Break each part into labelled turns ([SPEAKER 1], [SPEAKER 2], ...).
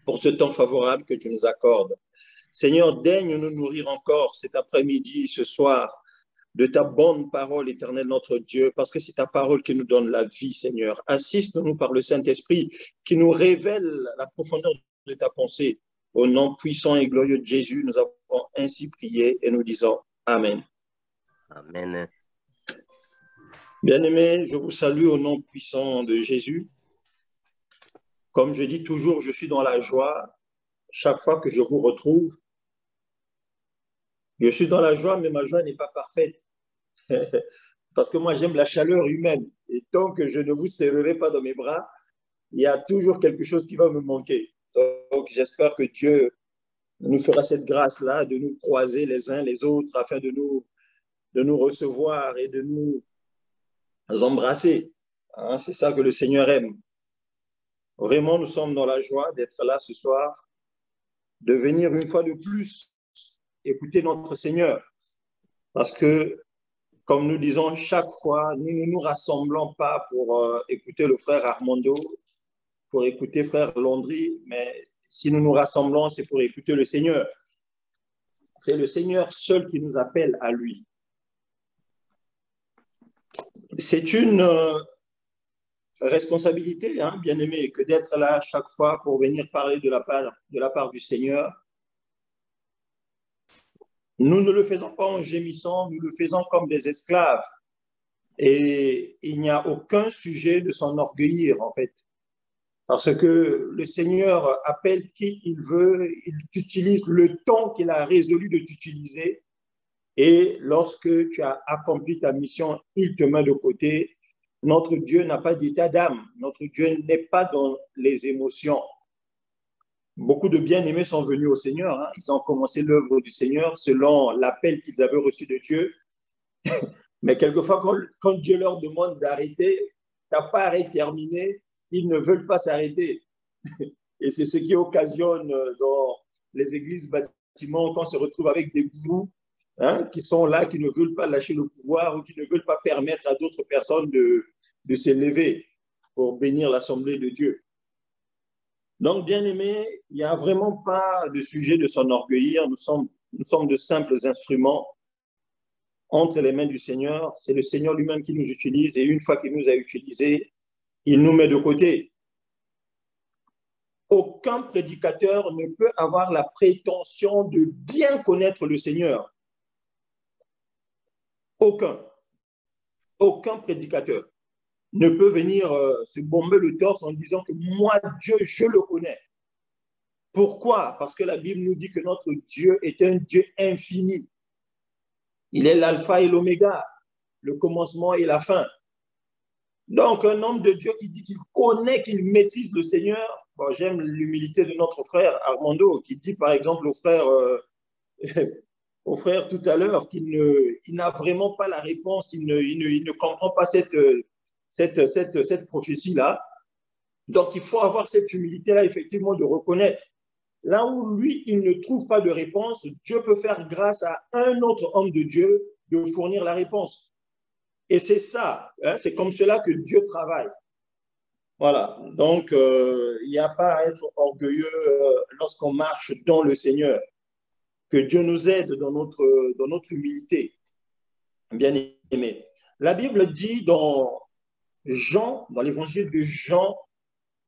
[SPEAKER 1] pour ce temps favorable que tu nous accordes. Seigneur, daigne nous nourrir encore cet après-midi, ce soir, de ta bonne parole, éternelle notre Dieu, parce que c'est ta parole qui nous donne la vie, Seigneur. Assiste-nous par le Saint-Esprit qui nous révèle la profondeur de ta pensée. Au nom puissant et glorieux de Jésus, nous avons ainsi prié et nous disons Amen.
[SPEAKER 2] Amen.
[SPEAKER 1] Bien-aimés, je vous salue au nom puissant de Jésus. Comme je dis toujours, je suis dans la joie chaque fois que je vous retrouve. Je suis dans la joie, mais ma joie n'est pas parfaite. Parce que moi, j'aime la chaleur humaine. Et tant que je ne vous serrerai pas dans mes bras, il y a toujours quelque chose qui va me manquer. Donc, j'espère que Dieu nous fera cette grâce-là de nous croiser les uns les autres afin de nous recevoir et de nous embrasser. Hein, c'est ça que le Seigneur aime. Vraiment, nous sommes dans la joie d'être là ce soir, de venir une fois de plus écouter notre Seigneur. Parce que, comme nous disons chaque fois, nous ne nous rassemblons pas pour écouter le frère Armando, pour écouter frère Landry, mais si nous nous rassemblons, c'est pour écouter le Seigneur. C'est le Seigneur seul qui nous appelle à lui. C'est une responsabilité, hein, bien aimé, que d'être là chaque fois pour venir parler de la part du Seigneur. Nous ne le faisons pas en gémissant, nous le faisons comme des esclaves. Et il n'y a aucun sujet de s'enorgueillir, en fait. Parce que le Seigneur appelle qui il veut, il utilise le temps qu'il a résolu de t'utiliser. Et lorsque tu as accompli ta mission, il te met de côté. Notre Dieu n'a pas d'état d'âme. Notre Dieu n'est pas dans les émotions. Beaucoup de bien-aimés sont venus au Seigneur. Hein. Ils ont commencé l'œuvre du Seigneur selon l'appel qu'ils avaient reçu de Dieu. Mais quelquefois, quand Dieu leur demande d'arrêter, ta part est terminée, ils ne veulent pas s'arrêter. Et c'est ce qui occasionne dans les églises bâtiments qu'on se retrouve avec des gourous, hein, qui sont là, qui ne veulent pas lâcher le pouvoir ou qui ne veulent pas permettre à d'autres personnes de s'élever pour bénir l'Assemblée de Dieu. Donc, bien aimé, il n'y a vraiment pas de sujet de s'enorgueillir. Nous sommes de simples instruments entre les mains du Seigneur. C'est le Seigneur lui-même qui nous utilise et une fois qu'il nous a utilisés, il nous met de côté. Aucun prédicateur ne peut avoir la prétention de bien connaître le Seigneur. Aucun prédicateur ne peut venir se bomber le torse en disant que moi, Dieu, je le connais. Pourquoi? Parce que la Bible nous dit que notre Dieu est un Dieu infini. Il est l'alpha et l'oméga, le commencement et la fin. Donc, un homme de Dieu qui dit qu'il connaît, qu'il maîtrise le Seigneur, bon, j'aime l'humilité de notre frère Armando, qui dit par exemple au frère tout à l'heure qu'il n'a vraiment pas la réponse, il ne comprend pas cette prophétie-là. Donc, il faut avoir cette humilité-là, effectivement, de reconnaître. Là où lui, il ne trouve pas de réponse, Dieu peut faire grâce à un autre homme de Dieu de fournir la réponse. Et c'est ça, hein, c'est comme cela que Dieu travaille. Voilà, donc il n'y a pas à être orgueilleux lorsqu'on marche dans le Seigneur. Que Dieu nous aide dans notre humilité, bien aimé. La Bible dit dans l'évangile de Jean,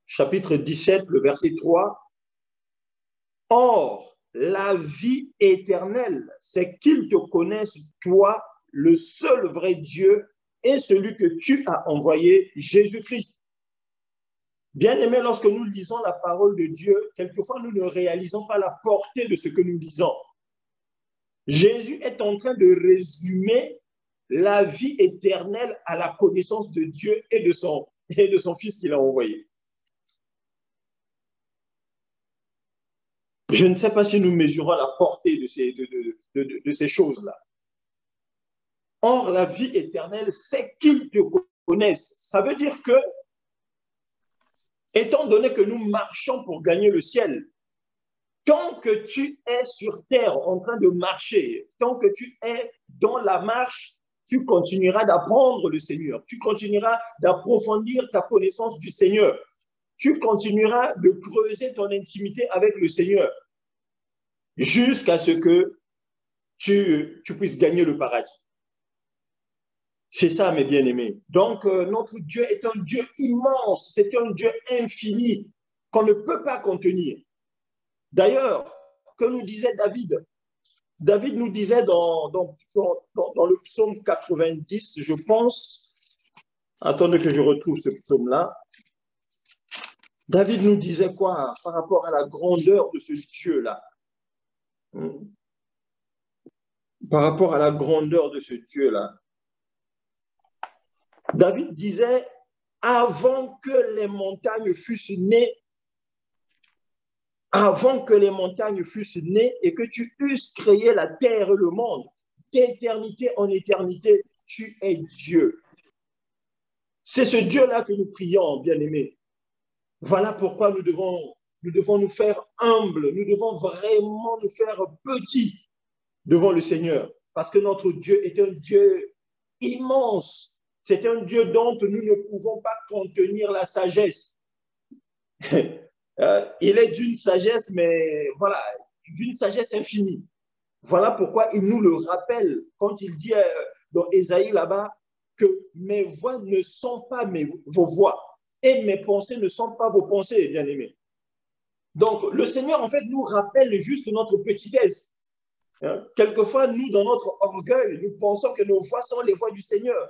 [SPEAKER 1] chapitre 17, le verset 3, « Or, la vie éternelle, c'est qu'ils te connaissent, toi, le seul vrai Dieu, et celui que tu as envoyé, Jésus-Christ. » Bien aimé, lorsque nous lisons la parole de Dieu, quelquefois nous ne réalisons pas la portée de ce que nous lisons. Jésus est en train de résumer la vie éternelle à la connaissance de Dieu et de son Fils qu'il a envoyé. Je ne sais pas si nous mesurons la portée de ces choses-là. Or, la vie éternelle, c'est qu'ils te connaissent. Ça veut dire que, étant donné que nous marchons pour gagner le ciel, tant que tu es sur terre en train de marcher, tant que tu es dans la marche, tu continueras d'apprendre le Seigneur, tu continueras d'approfondir ta connaissance du Seigneur. tu continueras de creuser ton intimité avec le Seigneur jusqu'à ce que tu puisses gagner le paradis. C'est ça, mes bien-aimés. Donc, notre Dieu est un Dieu immense, c'est un Dieu infini qu'on ne peut pas contenir. D'ailleurs, que nous disait David? David nous disait dans le psaume 90, je pense, attendez que je retrouve ce psaume-là, David nous disait quoi par rapport à la grandeur de ce Dieu-là? Par rapport à la grandeur de ce Dieu-là. David disait, avant que les montagnes fussent nées, et que tu eusses créé la terre et le monde, d'éternité en éternité, tu es Dieu. C'est ce Dieu-là que nous prions, bien-aimés. Voilà pourquoi nous devons nous faire humbles, nous devons vraiment nous faire petits devant le Seigneur, parce que notre Dieu est un Dieu immense. C'est un Dieu dont nous ne pouvons pas contenir la sagesse. Il est d'une sagesse, mais voilà, d'une sagesse infinie. Voilà pourquoi il nous le rappelle quand il dit dans Ésaïe là-bas que mes voix ne sont pas vos voix et mes pensées ne sont pas vos pensées, bien-aimés. Donc, le Seigneur, en fait, nous rappelle juste notre petitesse. Quelquefois, nous, dans notre orgueil, nous pensons que nos voix sont les voix du Seigneur.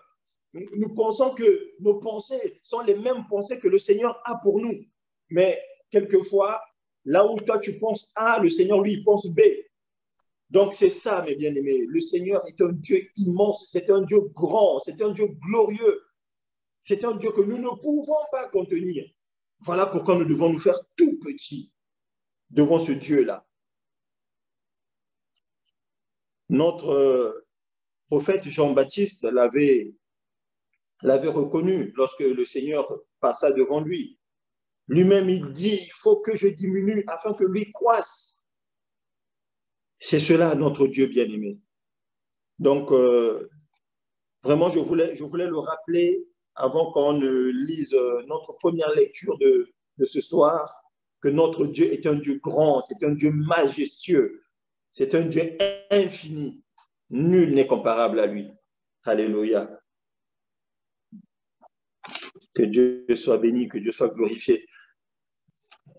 [SPEAKER 1] Nous pensons que nos pensées sont les mêmes pensées que le Seigneur a pour nous. Mais quelquefois, là où toi tu penses A, le Seigneur, lui, il pense B. Donc, c'est ça, mes bien-aimés. Le Seigneur est un Dieu immense, c'est un Dieu grand, c'est un Dieu glorieux. C'est un Dieu que nous ne pouvons pas contenir. Voilà pourquoi nous devons nous faire tout petits devant ce Dieu-là. Notre prophète Jean-Baptiste l'avait reconnu lorsque le Seigneur passa devant lui. Lui-même, il dit, il faut que je diminue afin que lui croisse. C'est cela notre Dieu bien-aimé. Donc, vraiment, je voulais le rappeler avant qu'on ne lise notre première lecture de ce soir, que notre Dieu est un Dieu grand, c'est un Dieu majestueux, c'est un Dieu infini. Nul n'est comparable à lui. Alléluia. Que Dieu soit béni, que Dieu soit glorifié.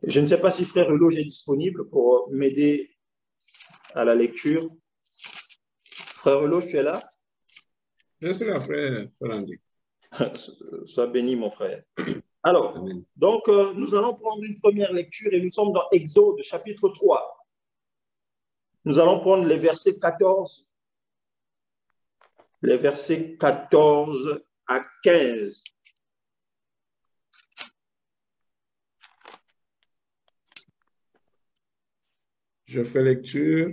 [SPEAKER 1] Je ne sais pas si frère Eloge est disponible pour m'aider à la lecture. Frère Eloge, tu es là?
[SPEAKER 2] Je suis là, frère André.
[SPEAKER 1] Sois béni, mon frère. Alors,
[SPEAKER 2] Amen.
[SPEAKER 1] donc, nous allons prendre une première lecture et nous sommes dans Exode, chapitre 3. Nous allons prendre les versets 14 à 15.
[SPEAKER 2] Je fais lecture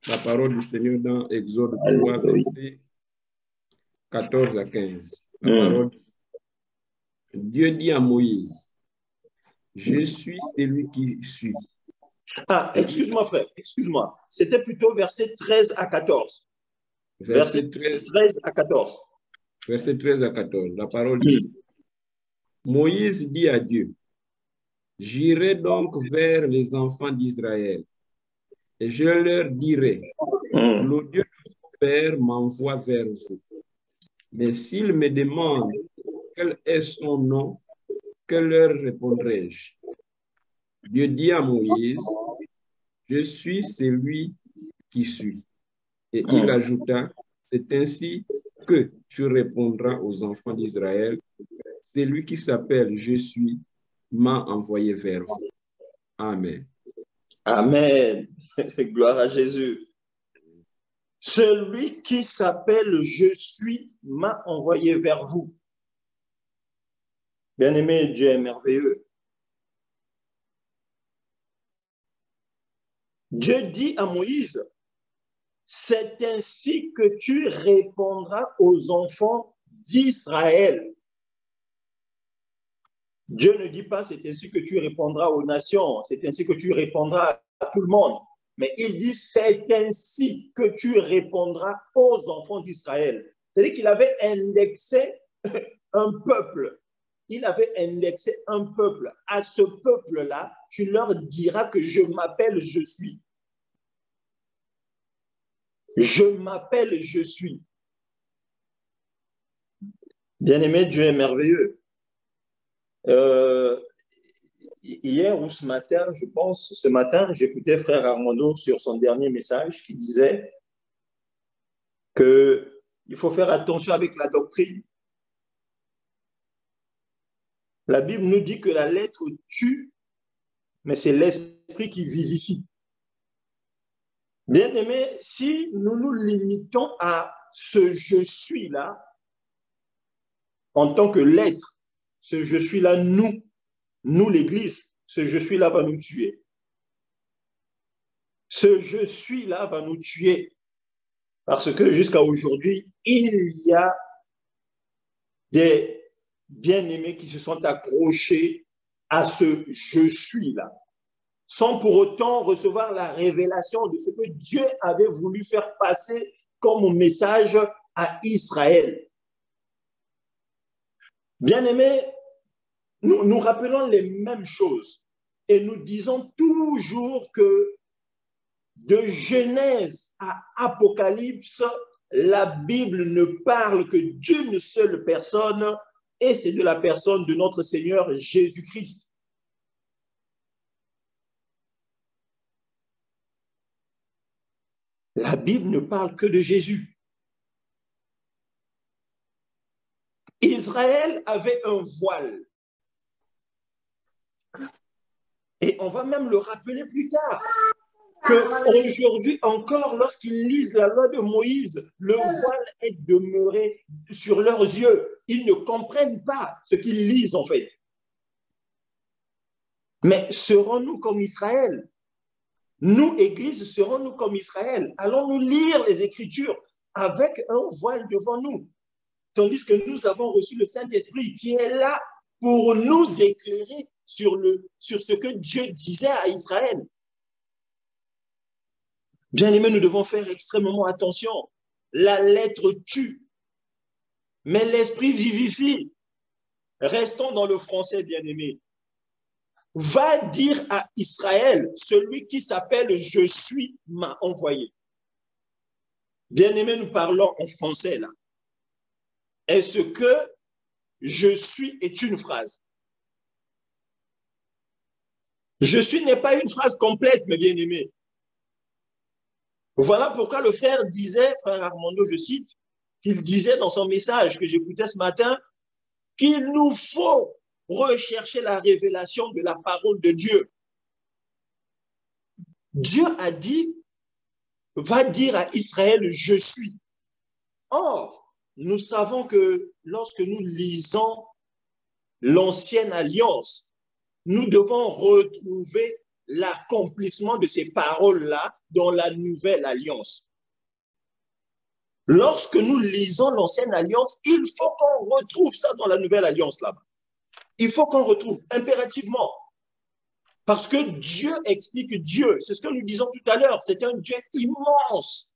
[SPEAKER 2] la parole du Seigneur dans Exode 3, versets 14 à 15. La parole. Dieu dit à Moïse, je suis celui qui suis.
[SPEAKER 1] Ah, excuse-moi, frère, excuse-moi. C'était plutôt verset 13 à 14. Verset 13 à 14.
[SPEAKER 2] Verset 13 à 14. La parole dit, Moïse dit à Dieu, j'irai donc vers les enfants d'Israël et je leur dirai, le Dieu de mon Père m'envoie vers vous. Mais s'ils me demandent quel est son nom, que leur répondrai-je? Dieu dit à Moïse, je suis celui qui suis. Et il ajouta, c'est ainsi que tu répondras aux enfants d'Israël, celui qui s'appelle je suis m'a envoyé vers vous. Amen.
[SPEAKER 1] Amen. Gloire à Jésus. Celui qui s'appelle je suis m'a envoyé vers vous. Bien-aimé, Dieu est merveilleux. Dieu dit à Moïse, c'est ainsi que tu répondras aux enfants d'Israël. Dieu ne dit pas, c'est ainsi que tu répondras aux nations, c'est ainsi que tu répondras à tout le monde. Mais il dit, c'est ainsi que tu répondras aux enfants d'Israël. C'est-à-dire qu'il avait indexé un peuple. il avait indexé un peuple. À ce peuple-là, tu leur diras que je m'appelle, je suis. Je m'appelle, je suis. Bien-aimé, Dieu est merveilleux. Hier ou ce matin, je pense, ce matin, j'écoutais frère Armando sur son dernier message qui disait qu'il faut faire attention avec la doctrine. La Bible nous dit que la lettre tue, mais c'est l'esprit qui vivifie. Bien-aimé, si nous nous limitons à ce je suis-là, en tant que l'être, ce je suis-là, nous l'Église, ce je suis-là va nous tuer. Ce je suis-là va nous tuer. Parce que jusqu'à aujourd'hui, il y a des bien-aimés qui se sont accrochés à ce je suis-là, sans pour autant recevoir la révélation de ce que Dieu avait voulu faire passer comme message à Israël. Bien-aimés, nous rappelons les mêmes choses et nous disons toujours que de Genèse à Apocalypse, la Bible ne parle que d'une seule personne et c'est de la personne de notre Seigneur Jésus-Christ. La Bible ne parle que de Jésus. Israël avait un voile. Et on va même le rappeler plus tard, qu'aujourd'hui encore, lorsqu'ils lisent la loi de Moïse, le voile est demeuré sur leurs yeux. Ils ne comprennent pas ce qu'ils lisent en fait. Mais serons-nous comme Israël? Nous, Église, serons-nous comme Israël? Allons-nous lire les Écritures avec un voile devant nous? Tandis que nous avons reçu le Saint-Esprit qui est là pour nous éclairer sur ce que Dieu disait à Israël. Bien-aimés, nous devons faire extrêmement attention. La lettre tue, mais l'esprit vivifie. Restons dans le français, bien-aimés. Va dire à Israël, celui qui s'appelle « Je suis » m'a envoyé. Bien-aimés, nous parlons en français là. Est-ce que « je suis » est une phrase? « Je suis » n'est pas une phrase complète, mes bien-aimés. Voilà pourquoi le frère disait, frère Armando, je cite, qu'il disait dans son message que j'écoutais ce matin, qu'il nous faut rechercher la révélation de la parole de Dieu. Dieu a dit, va dire à Israël, je suis. Or, nous savons que lorsque nous lisons l'ancienne alliance, nous devons retrouver l'accomplissement de ces paroles-là dans la nouvelle alliance. Lorsque nous lisons l'ancienne alliance, il faut qu'on retrouve ça dans la nouvelle alliance là-bas. Il faut qu'on retrouve impérativement. Parce que Dieu explique Dieu. C'est ce que nous disons tout à l'heure. C'est un Dieu immense.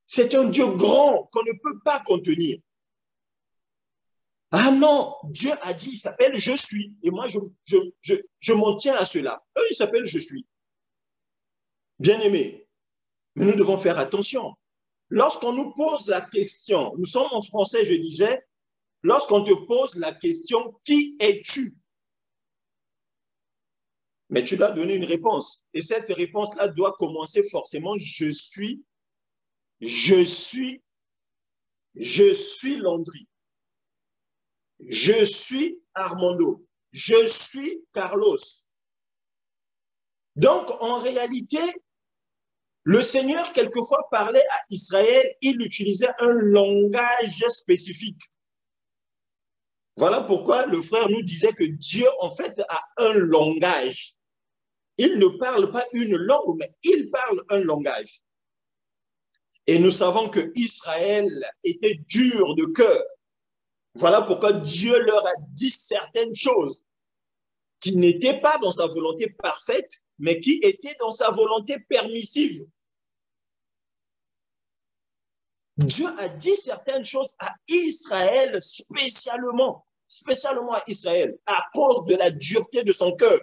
[SPEAKER 1] C'est un Dieu grand qu'on ne peut pas contenir. Ah non, Dieu a dit, il s'appelle je suis. Et moi, je m'en tiens à cela. Eux, ils s'appellent je suis. Bien-aimés, mais nous devons faire attention. Lorsqu'on nous pose la question, nous sommes en français, je disais, lorsqu'on te pose la question, qui es-tu? Mais tu dois donner une réponse. Et cette réponse-là doit commencer forcément, je suis Landry. Je suis Armando. Je suis Carlos. Donc, en réalité, le Seigneur, quelquefois, parlait à Israël, il utilisait un langage spécifique. Voilà pourquoi le frère nous disait que Dieu, en fait, a un langage. Il ne parle pas une langue, mais il parle un langage. Et nous savons que Israël était dur de cœur. Voilà pourquoi Dieu leur a dit certaines choses qui n'étaient pas dans sa volonté parfaite, mais qui étaient dans sa volonté permissive. Dieu a dit certaines choses à Israël spécialement. spécialement à Israël, à cause de la dureté de son cœur.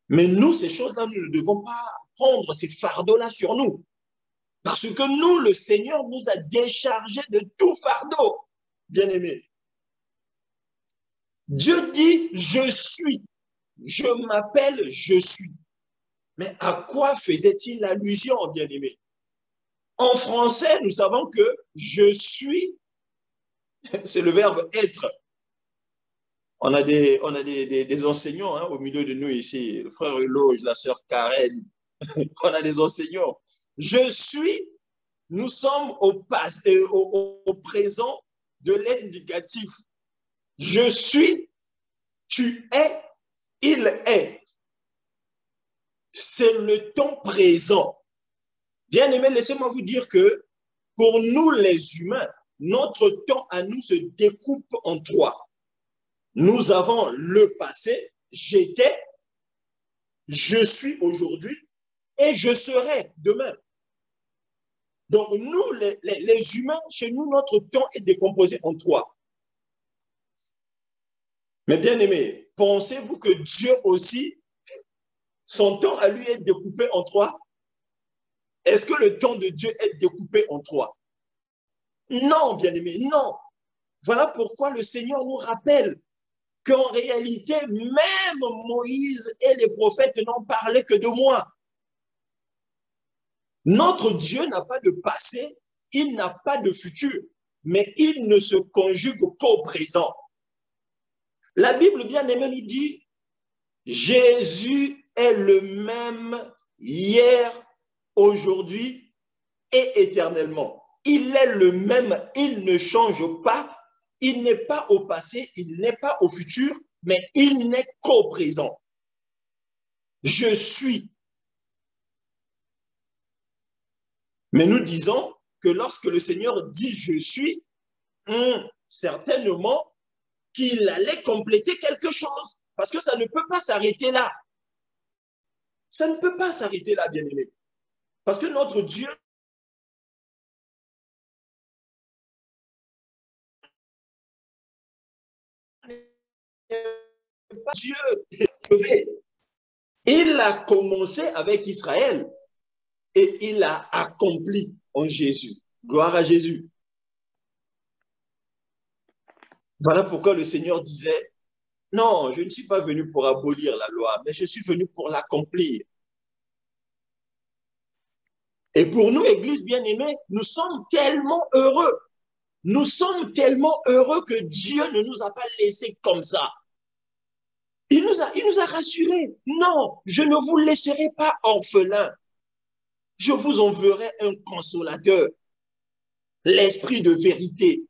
[SPEAKER 1] Mais nous, ces choses-là, nous ne devons pas prendre ces fardeaux-là sur nous. Parce que nous, le Seigneur nous a déchargés de tout fardeau, bien-aimés. Dieu dit, je suis. Je m'appelle, je suis. Mais à quoi faisait-il allusion, bien-aimés? En français, nous savons que je suis, c'est le verbe être. On a des enseignants hein, au milieu de nous ici, le frère Eloge, la sœur Karen, on a des enseignants. Je suis, nous sommes au présent de l'indicatif. Je suis, tu es, il est. C'est le temps présent. Bien aimé, laissez-moi vous dire que pour nous les humains, notre temps à nous se découpe en trois. Nous avons le passé, j'étais, je suis aujourd'hui et je serai demain. Donc nous, les humains, chez nous, notre temps est décomposé en trois. Mais bien aimé, pensez-vous que Dieu aussi, son temps à lui est découpé en trois? Est-ce que le temps de Dieu est découpé en trois? Non, bien aimé, non. Voilà pourquoi le Seigneur nous rappelle qu'en réalité, même Moïse et les prophètes n'ont parlé que de moi. Notre Dieu n'a pas de passé, il n'a pas de futur, mais il ne se conjugue qu'au présent. La Bible bien aimée nous dit, Jésus est le même hier, aujourd'hui et éternellement. Il est le même, il ne change pas, il n'est pas au passé, il n'est pas au futur, mais il n'est qu'au présent. Je suis. Mais nous disons que lorsque le Seigneur dit je suis, certainement qu'il allait compléter quelque chose, parce que ça ne peut pas s'arrêter là. Ça ne peut pas s'arrêter là, bien-aimé. Parce que notre Dieu Dieu, il a commencé avec Israël et il a accompli en Jésus. Gloire à Jésus. Voilà pourquoi le Seigneur disait, non, je ne suis pas venu pour abolir la loi, mais je suis venu pour l'accomplir. Et pour nous, Église bien-aimée, nous sommes tellement heureux. Nous sommes tellement heureux que Dieu ne nous a pas laissés comme ça. Il nous a rassurés. Non, je ne vous laisserai pas orphelins. Je vous enverrai un consolateur, l'esprit de vérité.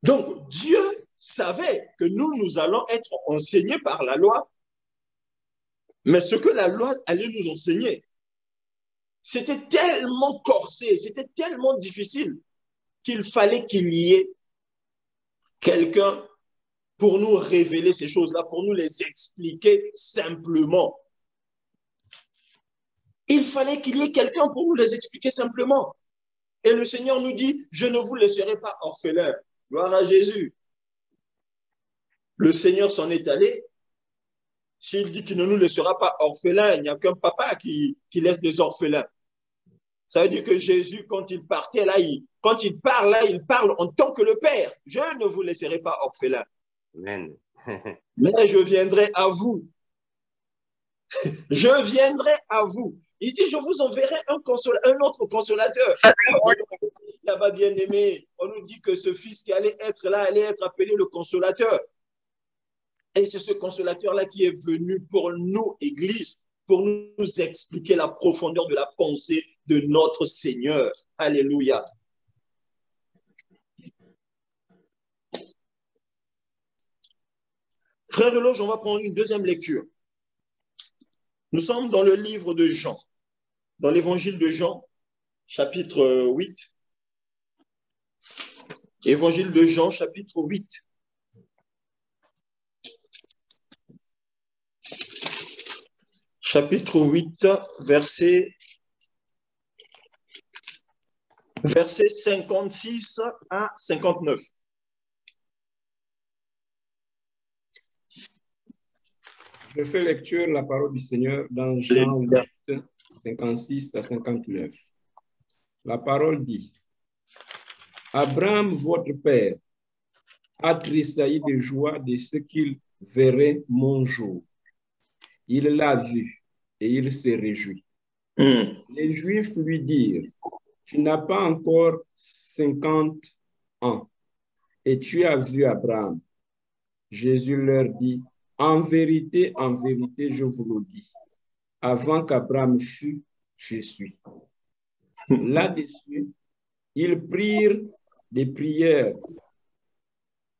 [SPEAKER 1] Donc, Dieu savait que nous allons être enseignés par la loi, mais ce que la loi allait nous enseigner, c'était tellement corsé, c'était tellement difficile qu'il fallait qu'il y ait quelqu'un pour nous révéler ces choses-là, pour nous les expliquer simplement. Il fallait qu'il y ait quelqu'un pour nous les expliquer simplement. Et le Seigneur nous dit, je ne vous laisserai pas orphelins. Gloire à Jésus. Le Seigneur s'en est allé. S'il dit qu'il ne nous laissera pas orphelins, il n'y a qu'un papa qui laisse des orphelins. Ça veut dire que Jésus, quand il partait là, quand il parle là, il parle en tant que le Père. Je ne vous laisserai pas orphelins.
[SPEAKER 2] Amen.
[SPEAKER 1] Mais je viendrai à vous. Je viendrai à vous. Il dit, je vous enverrai un autre consolateur. Là-bas, bien aimé, on nous dit que ce fils qui allait être là, allait être appelé le consolateur. Et c'est ce consolateur-là qui est venu pour nous, Église, pour nous expliquer la profondeur de la pensée de notre Seigneur. Alléluia. Frère Eloge, on va prendre une deuxième lecture. Nous sommes dans le livre de Jean, dans l'évangile de Jean, chapitre 8. Évangile de Jean, chapitre 8. Chapitre 8, verset 56 à 59.
[SPEAKER 2] Je fais lecture de la parole du Seigneur dans Jean 8, 56 à 59. La parole dit, Abraham, votre père, a tressailli de joie de ce qu'il verrait mon jour. Il l'a vu et il s'est réjoui. Les Juifs lui dirent, tu n'as pas encore 50 ans et tu as vu Abraham. Jésus leur dit, en vérité, je vous le dis, avant qu'Abraham fût, je suis. Là-dessus, ils prirent des prières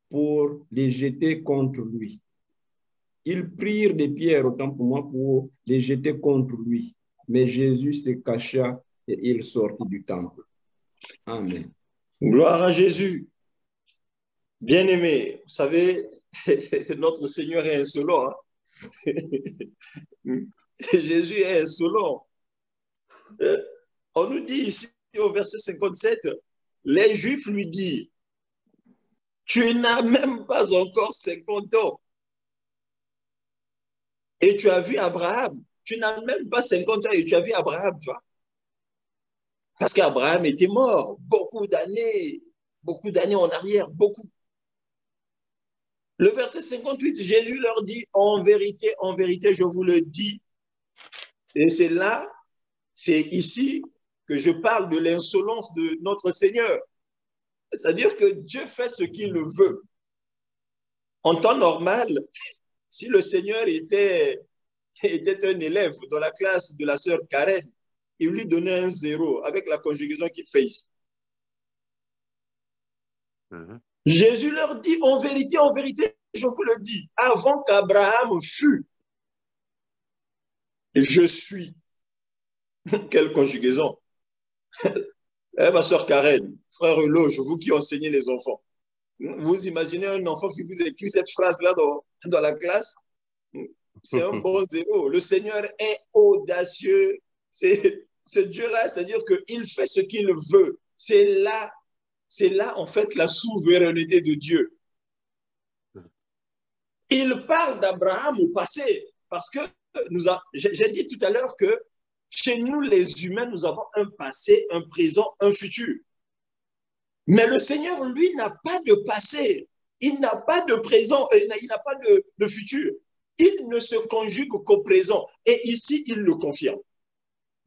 [SPEAKER 2] pour les jeter contre lui. Ils prirent des pierres, autant pour moi, pour les jeter contre lui. Mais Jésus se cacha et il sortit du temple. Amen.
[SPEAKER 1] Gloire à Jésus. Bien-aimé, vous savez, notre Seigneur est insolent. Hein? Jésus est insolent. On nous dit ici au verset 57, les Juifs lui disent, tu n'as même pas encore 50 ans. Et tu as vu Abraham. Tu n'as même pas 50 ans et tu as vu Abraham, tu vois. Parce qu'Abraham était mort beaucoup d'années en arrière, beaucoup. Le verset 58, Jésus leur dit, en vérité, je vous le dis. Et c'est là, c'est ici que je parle de l'insolence de notre Seigneur. C'est-à-dire que Dieu fait ce qu'il veut. En temps normal, si le Seigneur était un élève dans la classe de la sœur Karen, il lui donnait un 0 avec la conjugaison qu'il fait ici. Jésus leur dit, en vérité, je vous le dis, avant qu'Abraham fût, je suis. Quelle conjugaison. Ma sœur Karen, frère Eloge, vous qui enseignez les enfants, vous imaginez un enfant qui vous écrit cette phrase-là dans la classe? C'est un bon 0. Le Seigneur est audacieux. C'est ce Dieu-là, c'est-à-dire qu'il fait ce qu'il veut. C'est là, en fait, la souveraineté de Dieu. Il parle d'Abraham au passé, parce que j'ai dit tout à l'heure que chez nous, les humains, nous avons un passé, un présent, un futur. Mais le Seigneur, lui, n'a pas de passé. Il n'a pas de présent, il n'a pas de futur. Il ne se conjugue qu'au présent. Et ici, il le confirme.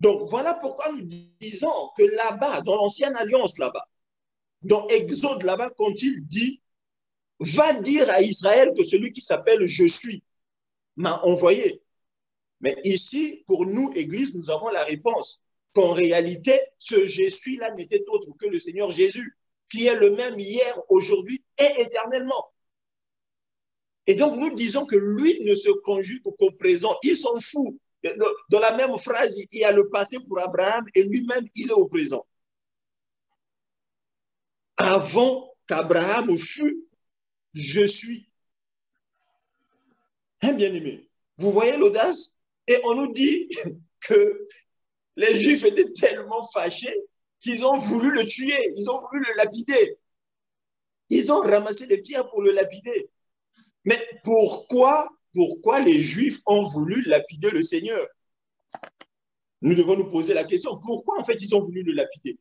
[SPEAKER 1] Donc, voilà pourquoi nous disons que là-bas, dans l'ancienne alliance, là-bas, dans Exode, là-bas, quand il dit, va dire à Israël que celui qui s'appelle Je suis m'a envoyé. Mais ici, pour nous, Église, nous avons la réponse qu'en réalité, ce Je suis-là n'était autre que le Seigneur Jésus, qui est le même hier, aujourd'hui et éternellement. Et donc, nous disons que lui ne se conjugue qu'au présent. Il s'en fout. Dans la même phrase, il y a le passé pour Abraham et lui-même, il est au présent. Avant qu'Abraham fût, je suis. Hein, bien-aimé? Vous voyez l'audace? Et on nous dit que les Juifs étaient tellement fâchés qu'ils ont voulu le tuer, ils ont voulu le lapider. Ils ont ramassé des pierres pour le lapider. Mais pourquoi les Juifs ont voulu lapider le Seigneur? Nous devons nous poser la question. Pourquoi en fait ils ont voulu le lapider?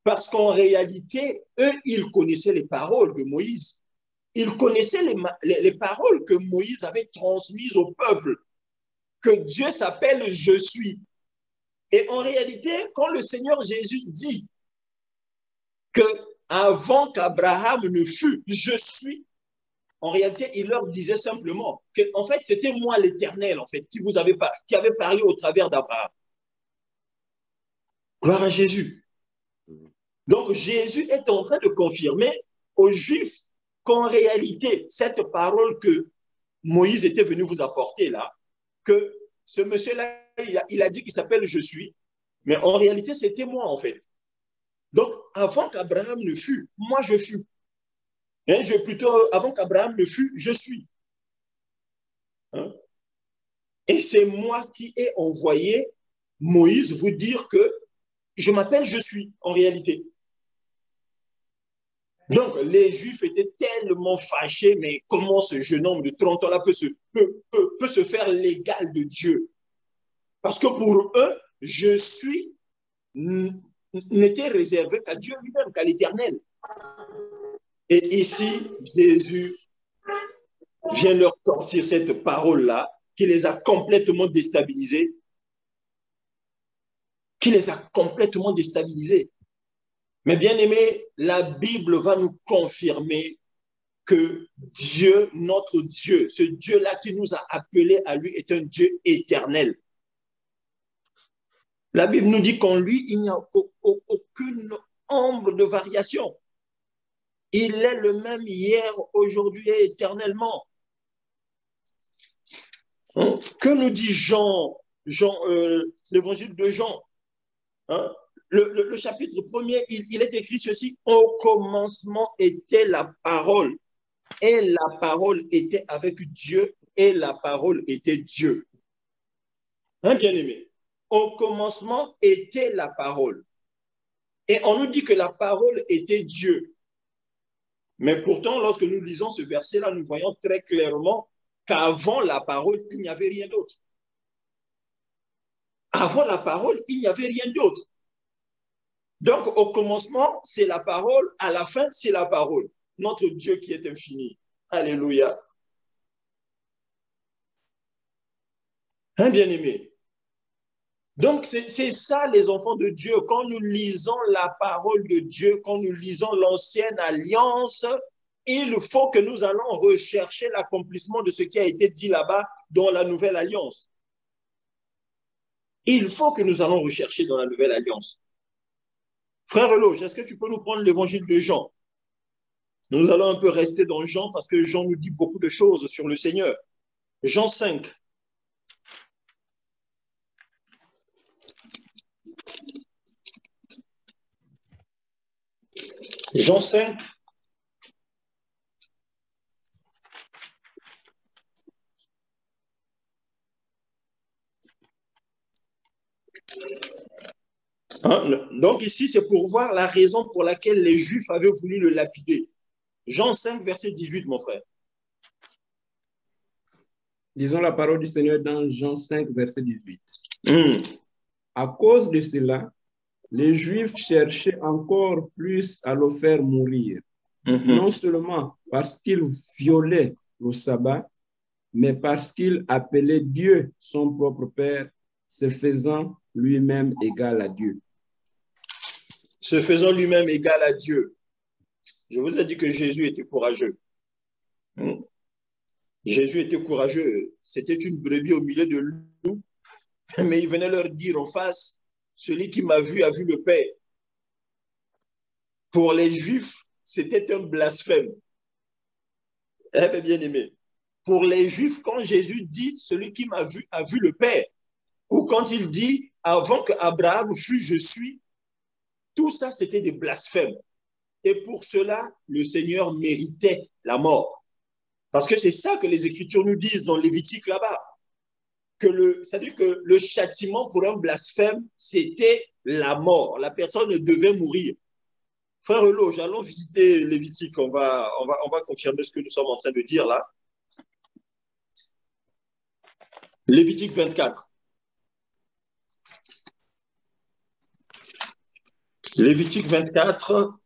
[SPEAKER 1] Parce qu'en réalité, eux, ils connaissaient les paroles de Moïse. Ils connaissaient les paroles que Moïse avait transmises au peuple, que Dieu s'appelle Je suis. Et en réalité, quand le Seigneur Jésus dit que avant qu'Abraham ne fût, je suis, en réalité, il leur disait simplement que, en fait, c'était moi l'Éternel, en fait, qui avait parlé au travers d'Abraham. Gloire à Jésus. Donc, Jésus est en train de confirmer aux Juifs qu'en réalité, cette parole que Moïse était venu vous apporter là, que ce monsieur-là, il a dit qu'il s'appelle Je suis, mais en réalité, c'était moi, en fait. Donc, avant qu'Abraham ne fût, moi je fus. Hein, plutôt, avant qu'Abraham ne fût, je suis. Hein? Et c'est moi qui ai envoyé Moïse vous dire que je m'appelle Je suis, en réalité. Donc, les Juifs étaient tellement fâchés, mais comment ce jeune homme de 30 ans-là peut se faire l'égal de Dieu? Parce que pour eux, je suis n'était réservé qu'à Dieu lui-même, qu'à l'Éternel. Et ici, Jésus vient leur sortir cette parole-là qui les a complètement déstabilisés. Qui les a complètement déstabilisés. Mais bien aimé, la Bible va nous confirmer que Dieu, notre Dieu, ce Dieu-là qui nous a appelés à lui est un Dieu éternel. La Bible nous dit qu'en lui, il n'y a aucune ombre de variation. Il est le même hier, aujourd'hui et éternellement. Que nous dit l'évangile de Jean? Le chapitre 1er, il est écrit ceci: au commencement était la parole, et la parole était avec Dieu, et la parole était Dieu. Bien-aimé, au commencement était la parole. Et on nous dit que la parole était Dieu. Mais pourtant, lorsque nous lisons ce verset-là, nous voyons très clairement qu'avant la parole, il n'y avait rien d'autre. Avant la parole, il n'y avait rien d'autre. Donc, au commencement, c'est la parole. À la fin, c'est la parole. Notre Dieu qui est infini. Alléluia. Bien-aimé. Donc, c'est ça, les enfants de Dieu. Quand nous lisons la parole de Dieu, quand nous lisons l'ancienne alliance, il faut que nous allons rechercher l'accomplissement de ce qui a été dit là-bas dans la nouvelle alliance. Il faut que nous allons rechercher dans la nouvelle alliance. Frère Eloge, est-ce que tu peux nous prendre l'évangile de Jean? Nous allons un peu rester dans Jean parce que Jean nous dit beaucoup de choses sur le Seigneur. Jean 5. Jean 5. Donc ici, c'est pour voir la raison pour laquelle les Juifs avaient voulu le lapider. Jean 5, verset 18, mon frère.
[SPEAKER 2] Lisons la parole du Seigneur dans Jean 5, verset 18. À cause de cela, les Juifs cherchaient encore plus à le faire mourir, non seulement parce qu'il violait le sabbat, mais parce qu'il appelait Dieu son propre Père, se faisant lui-même égal à Dieu.
[SPEAKER 1] Se faisant lui-même égal à Dieu. Je vous ai dit que Jésus était courageux. Jésus était courageux. C'était une brebis au milieu de loups, mais il venait leur dire en face, celui qui m'a vu a vu le Père. Pour les Juifs, c'était un blasphème. Bien aimé. Pour les Juifs, quand Jésus dit, celui qui m'a vu a vu le Père, ou quand il dit, avant que Abraham fût, je suis, tout ça, c'était des blasphèmes. Et pour cela, le Seigneur méritait la mort. Parce que c'est ça que les Écritures nous disent dans Lévitique là-bas. C'est-à-dire que le châtiment pour un blasphème, c'était la mort. La personne devait mourir. Frère Eloge, allons visiter Lévitique. On va confirmer ce que nous sommes en train de dire là. Lévitique 24. Lévitique 24.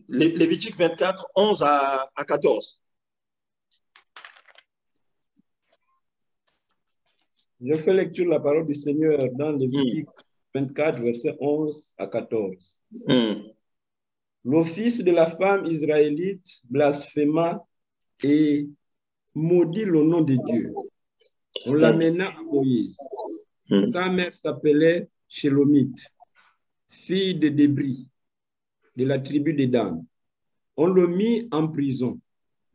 [SPEAKER 1] Lévitique 24, 11 à 14.
[SPEAKER 2] Je fais lecture de la parole du Seigneur dans Lévitique 24, versets 11 à 14. Le fils de la femme israélite blasphéma et maudit le nom de Dieu. On l'amena à Moïse. Sa mère s'appelait Shélomite, fille de Débri, de la tribu de Dan. On le mit en prison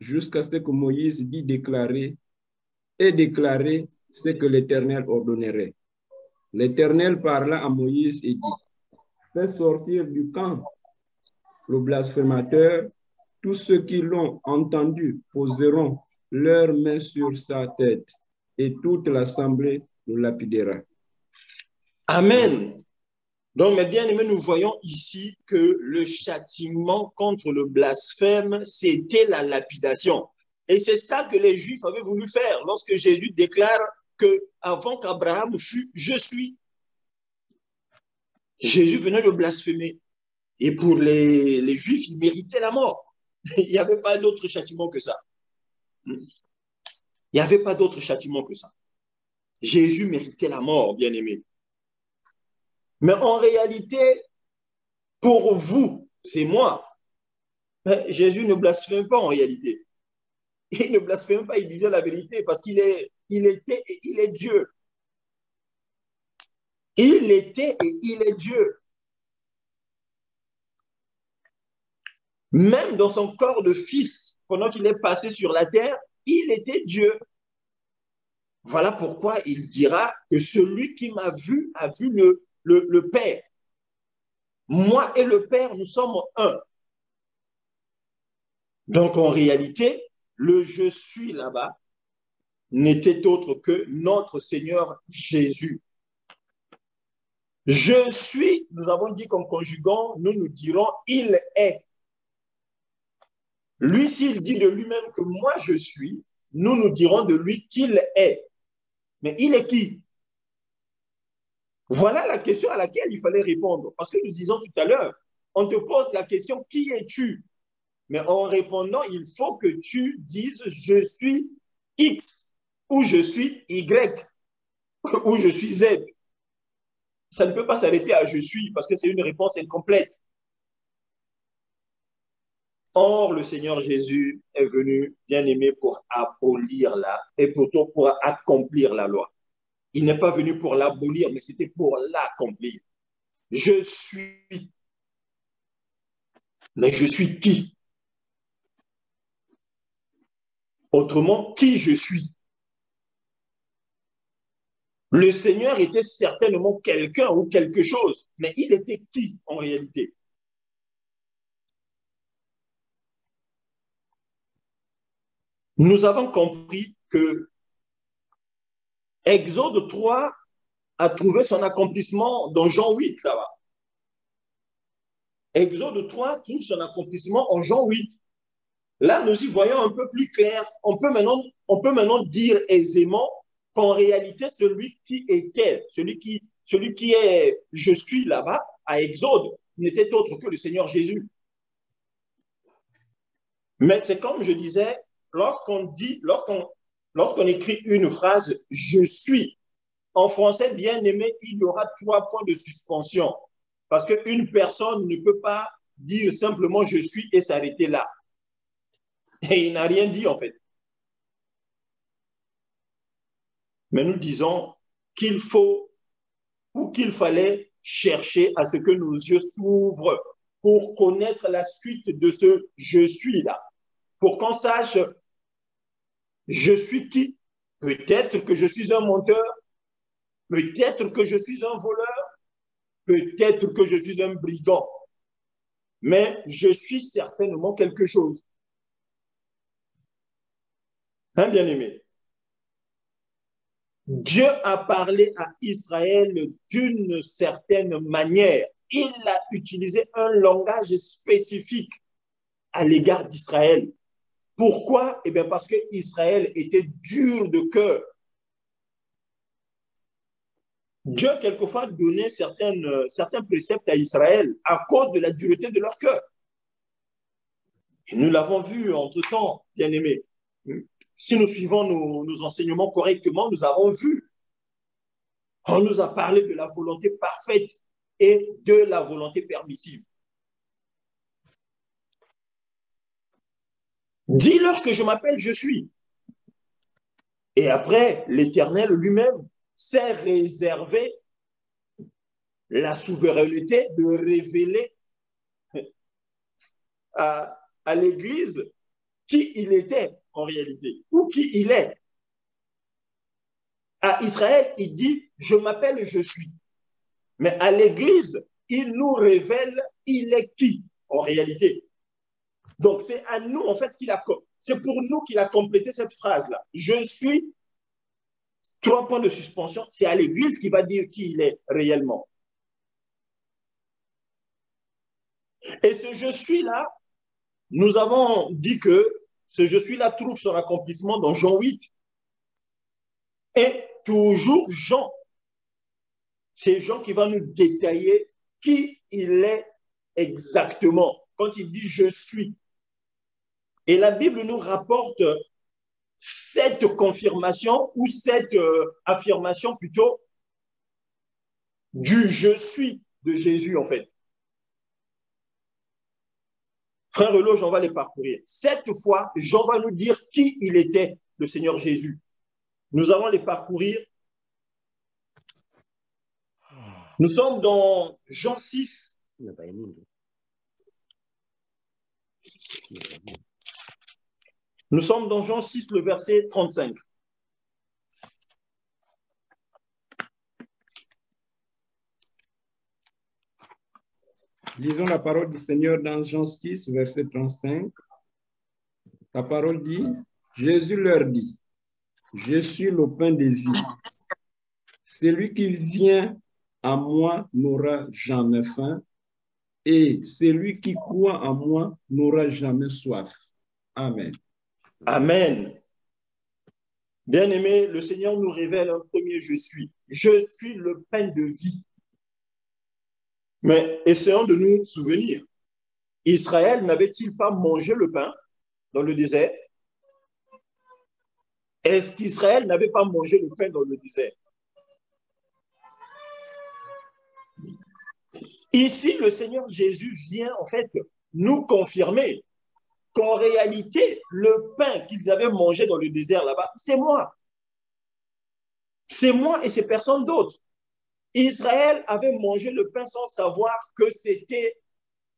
[SPEAKER 2] jusqu'à ce que Moïse déclarer ce que l'Éternel ordonnerait. L'Éternel parla à Moïse et dit, fais sortir du camp le blasphémateur, tous ceux qui l'ont entendu poseront leurs mains sur sa tête et toute l'assemblée le lapidera.
[SPEAKER 1] Amen. Donc, mes bien-aimés, nous voyons ici que le châtiment contre le blasphème, c'était la lapidation. Et c'est ça que les Juifs avaient voulu faire lorsque Jésus déclare que avant qu'Abraham fût, je suis. Jésus venait de blasphémer. Et pour les Juifs, il méritait la mort. Il n'y avait pas d'autre châtiment que ça. Il n'y avait pas d'autre châtiment que ça. Jésus méritait la mort, bien-aimé. Mais en réalité, pour vous, c'est moi. Mais Jésus ne blasphème pas en réalité. Il ne blasphème pas, il disait la vérité parce qu'il est, il était et il est Dieu. Il était et il est Dieu. Même dans son corps de fils, pendant qu'il est passé sur la terre, il était Dieu. Voilà pourquoi il dira que celui qui m'a vu a vu le Père. Moi et le Père, nous sommes un. Donc en réalité, le je suis là-bas n'était autre que notre Seigneur Jésus. Je suis, nous avons dit comme conjugant, nous dirons il est. Lui, s'il dit de lui-même que moi je suis, nous dirons de lui qu'il est. Mais il est qui? Voilà la question à laquelle il fallait répondre. Parce que nous disons tout à l'heure, on te pose la question, qui es-tu? Mais en répondant, il faut que tu dises, je suis X, ou je suis Y, ou je suis Z. Ça ne peut pas s'arrêter à je suis, parce que c'est une réponse incomplète. Or, le Seigneur Jésus est venu, bien aimé, pour abolir la, et plutôt pour accomplir la loi. Il n'est pas venu pour l'abolir, mais c'était pour l'accomplir. Je suis. Mais je suis qui? Autrement, qui je suis? Le Seigneur était certainement quelqu'un ou quelque chose, mais il était qui en réalité? Nous avons compris que Exode 3 a trouvé son accomplissement dans Jean 8 là-bas. Exode 3 trouve son accomplissement en Jean 8. Là, nous y voyons un peu plus clair. On peut maintenant dire aisément qu'en réalité, celui qui était, celui qui est je suis là-bas, à Exode, n'était autre que le Seigneur Jésus. Mais c'est comme je disais, lorsqu'on écrit une phrase je suis, en français bien aimé, il y aura 3 points de suspension. Parce qu'une personne ne peut pas dire simplement je suis et s'arrêter là. Et il n'a rien dit en fait. Mais nous disons qu'il faut ou qu'il fallait chercher à ce que nos yeux s'ouvrent pour connaître la suite de ce je suis là. Pour qu'on sache je suis qui. Peut-être que je suis un menteur, peut-être que je suis un voleur, peut-être que je suis un brigand, mais je suis certainement quelque chose. Hein, bien-aimé? Dieu a parlé à Israël d'une certaine manière. Il a utilisé un langage spécifique à l'égard d'Israël. Pourquoi? Eh bien parce qu'Israël était dur de cœur. Dieu, quelquefois, donnait certains préceptes à Israël à cause de la dureté de leur cœur. Et nous l'avons vu entre-temps, bien-aimés. Si nous suivons nos enseignements correctement, nous avons vu. On nous a parlé de la volonté parfaite et de la volonté permissive. Dis-leur que je m'appelle, je suis. Et après, l'Éternel lui-même s'est réservé la souveraineté de révéler à l'Église qui il était en réalité, ou qui il est. À Israël, il dit, je m'appelle, je suis. Mais à l'Église, il nous révèle, il est qui en réalité. Donc, c'est à nous, en fait, c'est pour nous qu'il a complété cette phrase-là. Je suis 3 points de suspension, c'est à l'Église qui va dire qui il est réellement. Et ce je suis là, nous avons dit que ce je suis là trouve son accomplissement dans Jean 8. Et toujours Jean, c'est Jean qui va nous détailler qui il est exactement quand il dit je suis. Et la Bible nous rapporte cette confirmation ou cette affirmation plutôt du je suis de Jésus en fait. Frère Eloge, on va les parcourir. Cette fois, Jean va nous dire qui il était, le Seigneur Jésus. Nous allons les parcourir. Nous sommes dans Jean 6. Nous sommes dans Jean 6, le verset 35.
[SPEAKER 2] Lisons la parole du Seigneur dans Jean 6, verset 35. La parole dit, Jésus leur dit, je suis le pain de vie. Celui qui vient à moi n'aura jamais faim, et celui qui croit en moi n'aura jamais soif. Amen.
[SPEAKER 1] Amen. Bien-aimé, le Seigneur nous révèle un premier je suis. Je suis le pain de vie. Mais essayons de nous souvenir. Israël n'avait-il pas mangé le pain dans le désert? Est-ce qu'Israël n'avait pas mangé le pain dans le désert? Ici, le Seigneur Jésus vient en fait nous confirmer qu'en réalité, le pain qu'ils avaient mangé dans le désert là-bas, c'est moi. C'est moi et c'est personne d'autre. Israël avait mangé le pain sans savoir que c'était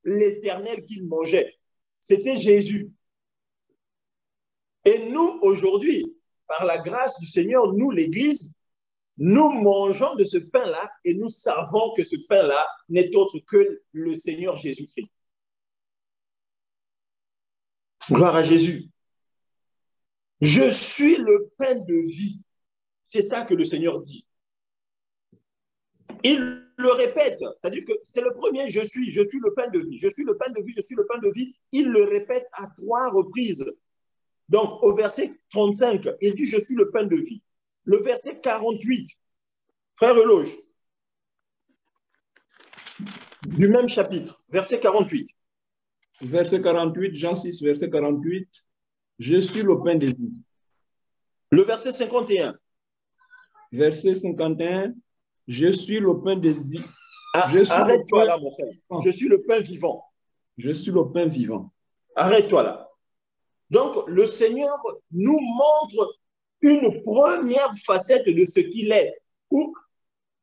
[SPEAKER 1] l'Éternel qu'il mangeait. C'était Jésus. Et nous, aujourd'hui, par la grâce du Seigneur, nous, l'Église, nous mangeons de ce pain-là et nous savons que ce pain-là n'est autre que le Seigneur Jésus-Christ. Gloire à Jésus. Je suis le pain de vie. C'est ça que le Seigneur dit. Il le répète, c'est-à-dire que c'est le premier je suis le pain de vie, je suis le pain de vie, je suis le pain de vie. Il le répète à 3 reprises. Donc, au verset 35, il dit je suis le pain de vie. Le verset 48, frère Eloge, du même chapitre, verset 48.
[SPEAKER 2] Verset 48, Jean 6, verset 48, je suis le pain de vie.
[SPEAKER 1] Le verset 51.
[SPEAKER 2] Verset 51, je suis le pain de vie.
[SPEAKER 1] Arrête-toi là, mon frère. Je suis le pain vivant.
[SPEAKER 2] Je suis le pain vivant.
[SPEAKER 1] Arrête-toi là. Donc, le Seigneur nous montre une première facette de ce qu'il est, ou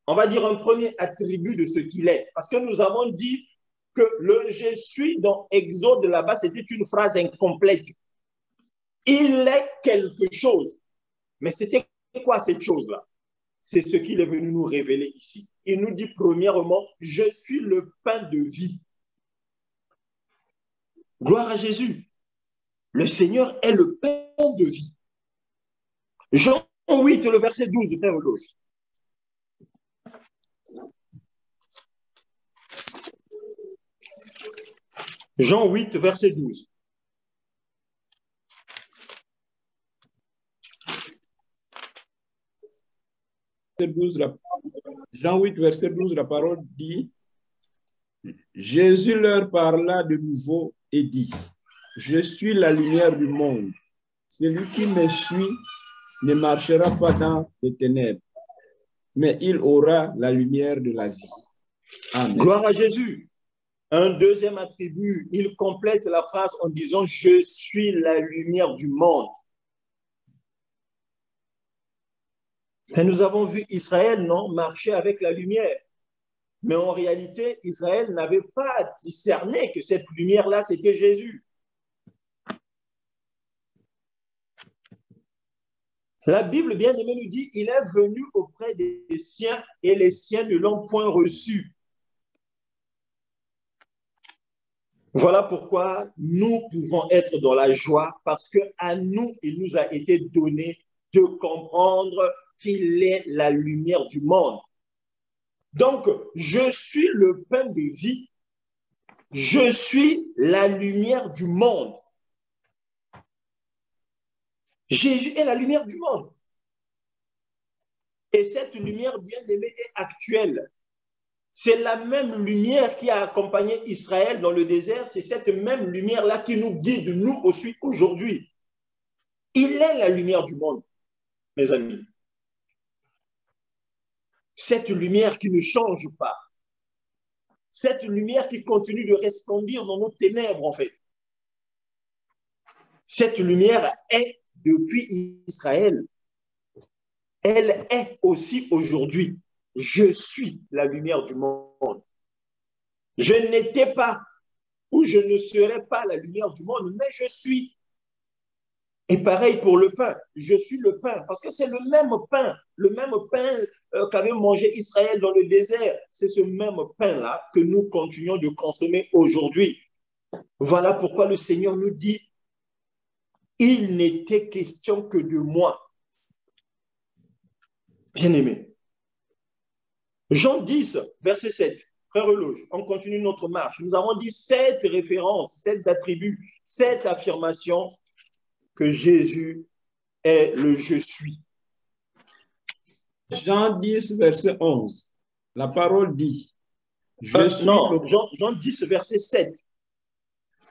[SPEAKER 1] on va dire un premier attribut de ce qu'il est. Parce que nous avons dit que le « je suis » dans Exode là-bas, c'était une phrase incomplète. Il est quelque chose. Mais c'était quoi cette chose-là? C'est ce qu'il est venu nous révéler ici. Il nous dit premièrement, je suis le pain de vie. Gloire à Jésus. Le Seigneur est le pain de vie. Jean 8, le verset 12, frère Eloge. Jean 8, verset 12.
[SPEAKER 2] Jean 8, verset 12, la parole dit, Jésus leur parla de nouveau et dit, je suis la lumière du monde. Celui qui me suit ne marchera pas dans les ténèbres, mais il aura la lumière de la vie. Amen.
[SPEAKER 1] Gloire à Jésus. Un deuxième attribut, il complète la phrase en disant, je suis la lumière du monde. Et nous avons vu Israël, non, marcher avec la lumière. Mais en réalité, Israël n'avait pas discerné que cette lumière-là, c'était Jésus. La Bible, bien aimée, nous dit, il est venu auprès des siens et les siens ne l'ont point reçu. Voilà pourquoi nous pouvons être dans la joie, parce qu'à nous, il nous a été donné de comprendre qu'il est la lumière du monde. Donc, je suis le pain de vie. Je suis la lumière du monde. Jésus est la lumière du monde. Et cette lumière, bien aimée, est actuelle. C'est la même lumière qui a accompagné Israël dans le désert. C'est cette même lumière-là qui nous guide, nous aussi, aujourd'hui. Il est la lumière du monde, mes amis. Cette lumière qui ne change pas. Cette lumière qui continue de resplendir dans nos ténèbres, en fait. Cette lumière est depuis Israël. Elle est aussi aujourd'hui. Je suis la lumière du monde. Je n'étais pas ou je ne serai pas la lumière du monde, mais je suis. Et pareil pour le pain. Je suis le pain, parce que c'est le même pain qu'avait mangé Israël dans le désert. C'est ce même pain-là que nous continuons de consommer aujourd'hui. Voilà pourquoi le Seigneur nous dit, il n'était question que de moi. Bien-aimé. Jean 10, verset 7. Frère Eloge, on continue notre marche. Nous avons dit 7 références, 7 attributs, 7 affirmations que Jésus est le je suis.
[SPEAKER 2] Jean 10, verset 11. La parole dit, je suis
[SPEAKER 1] non, Jean 10, verset 7.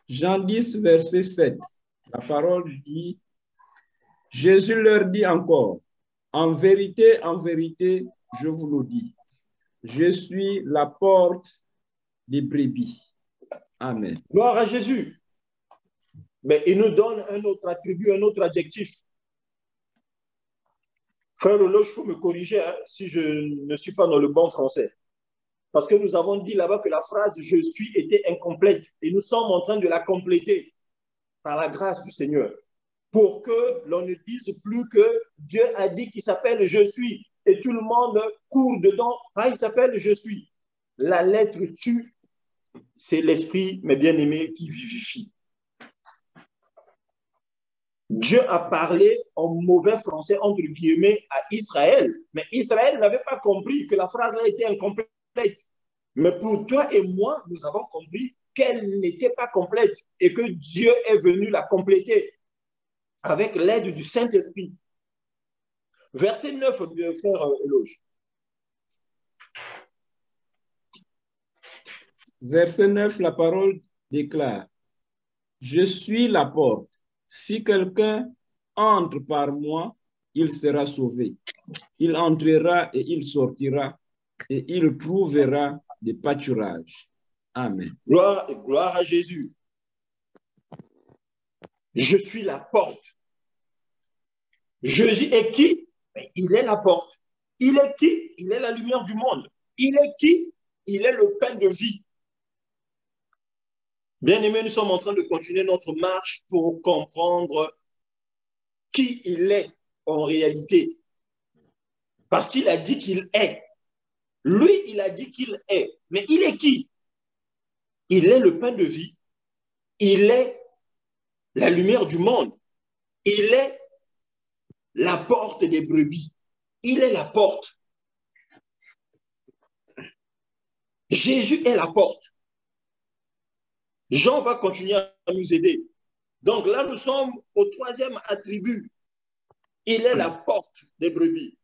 [SPEAKER 2] Jean 10, verset 7. La parole dit, Jésus leur dit encore, en vérité, je vous le dis, je suis la porte des brebis. Amen.
[SPEAKER 1] Gloire à Jésus. Mais il nous donne un autre attribut, un autre adjectif. Frère Leloge, il faut me corriger si je ne suis pas dans le bon français. Parce que nous avons dit là-bas que la phrase « je suis » était incomplète. Et nous sommes en train de la compléter par la grâce du Seigneur. Pour que l'on ne dise plus que Dieu a dit qu'il s'appelle « je suis ». Et tout le monde court dedans. Ah, il s'appelle « je suis ». La lettre « tu », c'est l'esprit, mes bien-aimés, qui vivifie. Dieu a parlé en mauvais français, entre guillemets, à Israël. Mais Israël n'avait pas compris que la phrase-là était incomplète. Mais pour toi et moi, nous avons compris qu'elle n'était pas complète et que Dieu est venu la compléter avec l'aide du Saint-Esprit. Verset 9, frère Eloge.
[SPEAKER 2] Verset 9, la parole déclare, « Je suis la porte. Si quelqu'un entre par moi, il sera sauvé. Il entrera et il sortira et il trouvera des pâturages. » Amen.
[SPEAKER 1] Gloire à Jésus. Je suis la porte. Jésus est qui? Il est la porte. Il est qui? Il est la lumière du monde. Il est qui? Il est le pain de vie. Bien-aimés, nous sommes en train de continuer notre marche pour comprendre qui il est en réalité. Parce qu'il a dit qu'il est. Lui, il a dit qu'il est. Mais il est qui? Il est le pain de vie. Il est la lumière du monde. Il est la porte des brebis. Il est la porte. Jésus est la porte. Jean va continuer à nous aider. Donc là, nous sommes au 3e attribut. Il est la porte des brebis.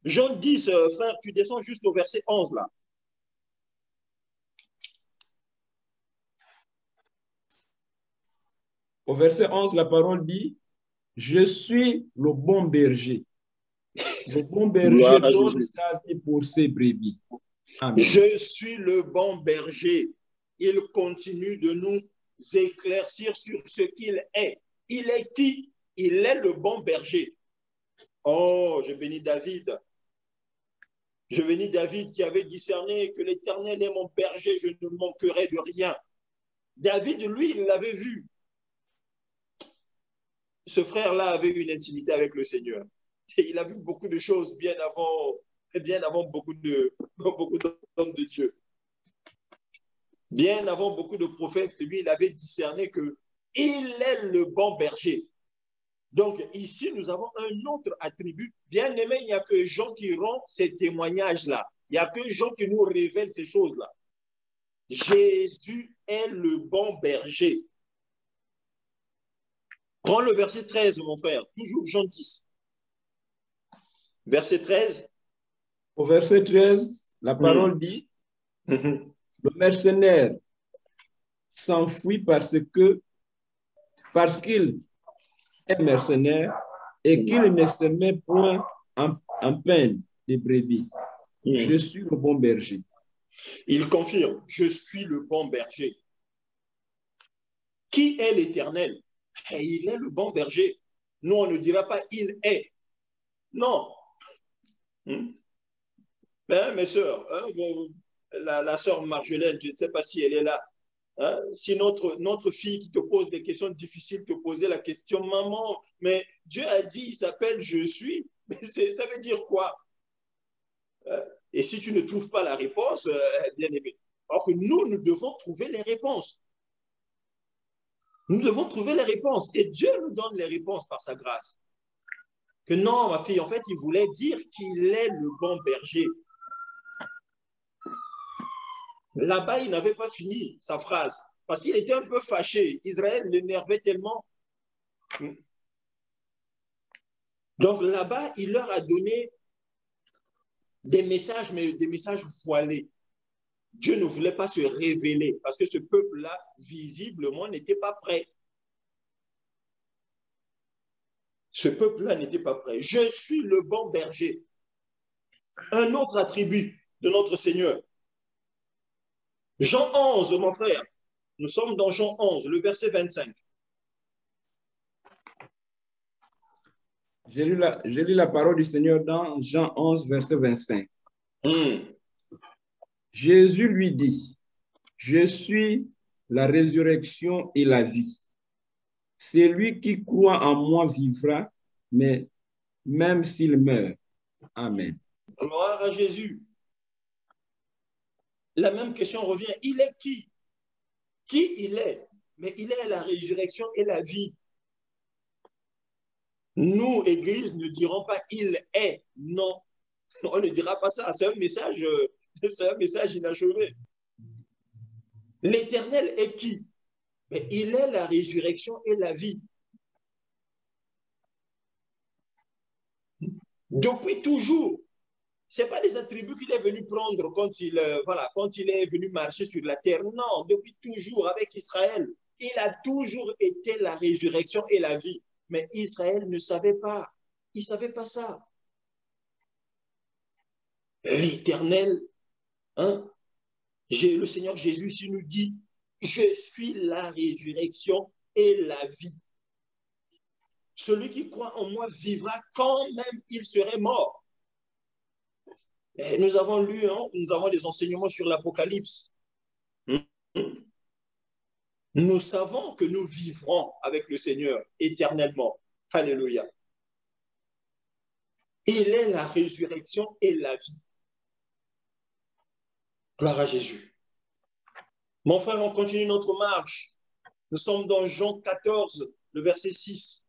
[SPEAKER 1] Jean 10, frère, tu descends juste au verset 11 là.
[SPEAKER 2] Au verset 11, la parole dit, « Je suis le bon berger. Le bon berger donne sa vie pour ses brebis. » Amen.
[SPEAKER 1] Je suis le bon berger. Il continue de nous éclaircir sur ce qu'il est. Il est qui? Il est le bon berger. Oh, je bénis David. Je bénis David qui avait discerné que l'Éternel est mon berger, je ne manquerai de rien. David, lui, il l'avait vu. Ce frère-là avait une intimité avec le Seigneur. Et il a vu beaucoup de choses bien avant beaucoup d'hommes de Dieu. Bien avant beaucoup de prophètes, lui, il avait discerné qu'il est le bon berger. Donc, ici, nous avons un autre attribut. Bien aimé, il n'y a que Jean qui rend ces témoignages-là. Il n'y a que Jean qui nous révèle ces choses-là. Jésus est le bon berger. Prends le verset 13, mon frère. Toujours Jean 10. Verset 13.
[SPEAKER 2] Au verset 13, la parole dit, le mercenaire s'enfuit parce qu'il est mercenaire et qu'il ne se met point en peine de brebis. Je suis le bon berger.
[SPEAKER 1] Il confirme, je suis le bon berger. Qui est l'Éternel? Il est le bon berger. Nous, on ne dira pas il est. Non. Mes sœurs, la sœur Marjolaine, je ne sais pas si elle est là. Si notre fille qui te pose des questions difficiles te posait la question, maman, mais Dieu a dit, il s'appelle je suis. Ça veut dire quoi? Et si tu ne trouves pas la réponse, bien aimé. Alors que nous devons trouver les réponses. Nous devons trouver les réponses. Et Dieu nous donne les réponses par sa grâce. Que non, ma fille, en fait, il voulait dire qu'il est le bon berger. Là-bas, il n'avait pas fini sa phrase. Parce qu'il était un peu fâché. Israël l'énervait tellement. Donc là-bas, il leur a donné des messages, mais des messages voilés. Dieu ne voulait pas se révéler parce que ce peuple-là, visiblement, n'était pas prêt. Ce peuple-là n'était pas prêt. Je suis le bon berger. Un autre attribut de notre Seigneur. Jean 11, mon frère. Nous sommes dans Jean 11, le verset 25.
[SPEAKER 2] J'ai lu la parole du Seigneur dans Jean 11, verset 25. Jésus lui dit, je suis la résurrection et la vie. Celui qui croit en moi vivra, mais même s'il meurt. Amen.
[SPEAKER 1] Gloire à Jésus. La même question revient. Il est qui? Qui il est? Mais il est la résurrection et la vie. Nous, Église, ne dirons pas il est. Non, on ne dira pas ça. C'est un message inachevé. L'Éternel est qui? Mais il est la résurrection et la vie. Depuis toujours. Ce n'est pas les attributs qu'il est venu prendre quand il est venu marcher sur la terre. Non, depuis toujours avec Israël. Il a toujours été la résurrection et la vie. Mais Israël ne savait pas. Il ne savait pas ça. L'Éternel, le Seigneur Jésus ici nous dit, je suis la résurrection et la vie. Celui qui croit en moi vivra quand même il serait mort. Et nous avons lu, nous avons des enseignements sur l'Apocalypse. Nous savons que nous vivrons avec le Seigneur éternellement. Alléluia. Il est la résurrection et la vie. Gloire à Jésus. Mon frère, on continue notre marche. Nous sommes dans Jean 14, le verset 6.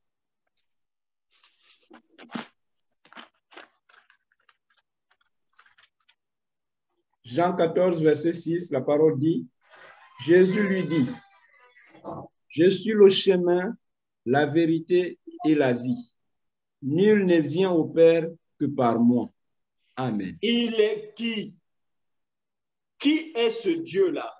[SPEAKER 2] Jean 14, verset 6, la parole dit, Jésus lui dit, je suis le chemin, la vérité et la vie. Nul ne vient au Père que par moi. Amen.
[SPEAKER 1] Il est qui? Qui est ce Dieu-là?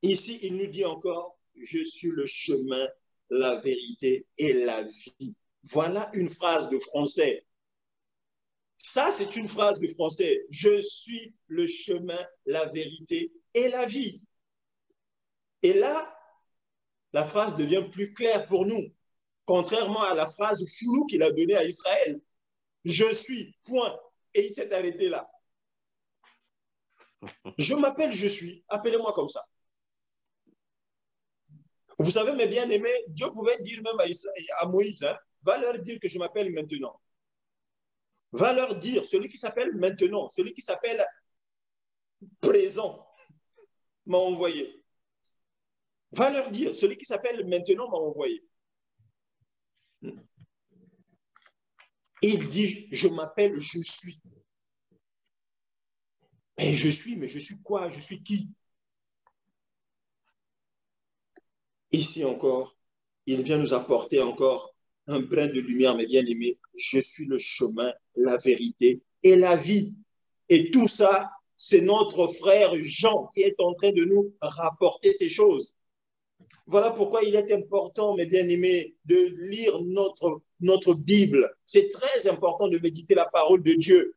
[SPEAKER 1] Ici, il nous dit encore, je suis le chemin, la vérité et la vie. Voilà une phrase de français. Ça, c'est une phrase de français. Je suis le chemin, la vérité et la vie. Et là, la phrase devient plus claire pour nous, contrairement à la phrase floue qu'il a donnée à Israël. Je suis, point. Et il s'est arrêté là. Je m'appelle je suis, appelez-moi comme ça. Vous savez, mes bien-aimés, Dieu pouvait dire même à Moïse, va leur dire que je m'appelle maintenant. Va leur dire, celui qui s'appelle maintenant, celui qui s'appelle présent, m'a envoyé. Va leur dire, celui qui s'appelle maintenant m'a envoyé. Il dit, je m'appelle, je suis. Mais je suis quoi? Je suis qui? Ici encore, il vient nous apporter encore un brin de lumière, mes bien-aimés. Je suis le chemin, la vérité et la vie. Et tout ça, c'est notre frère Jean qui est en train de nous rapporter ces choses. Voilà pourquoi il est important, mes bien-aimés, de lire notre Bible. C'est très important de méditer la parole de Dieu.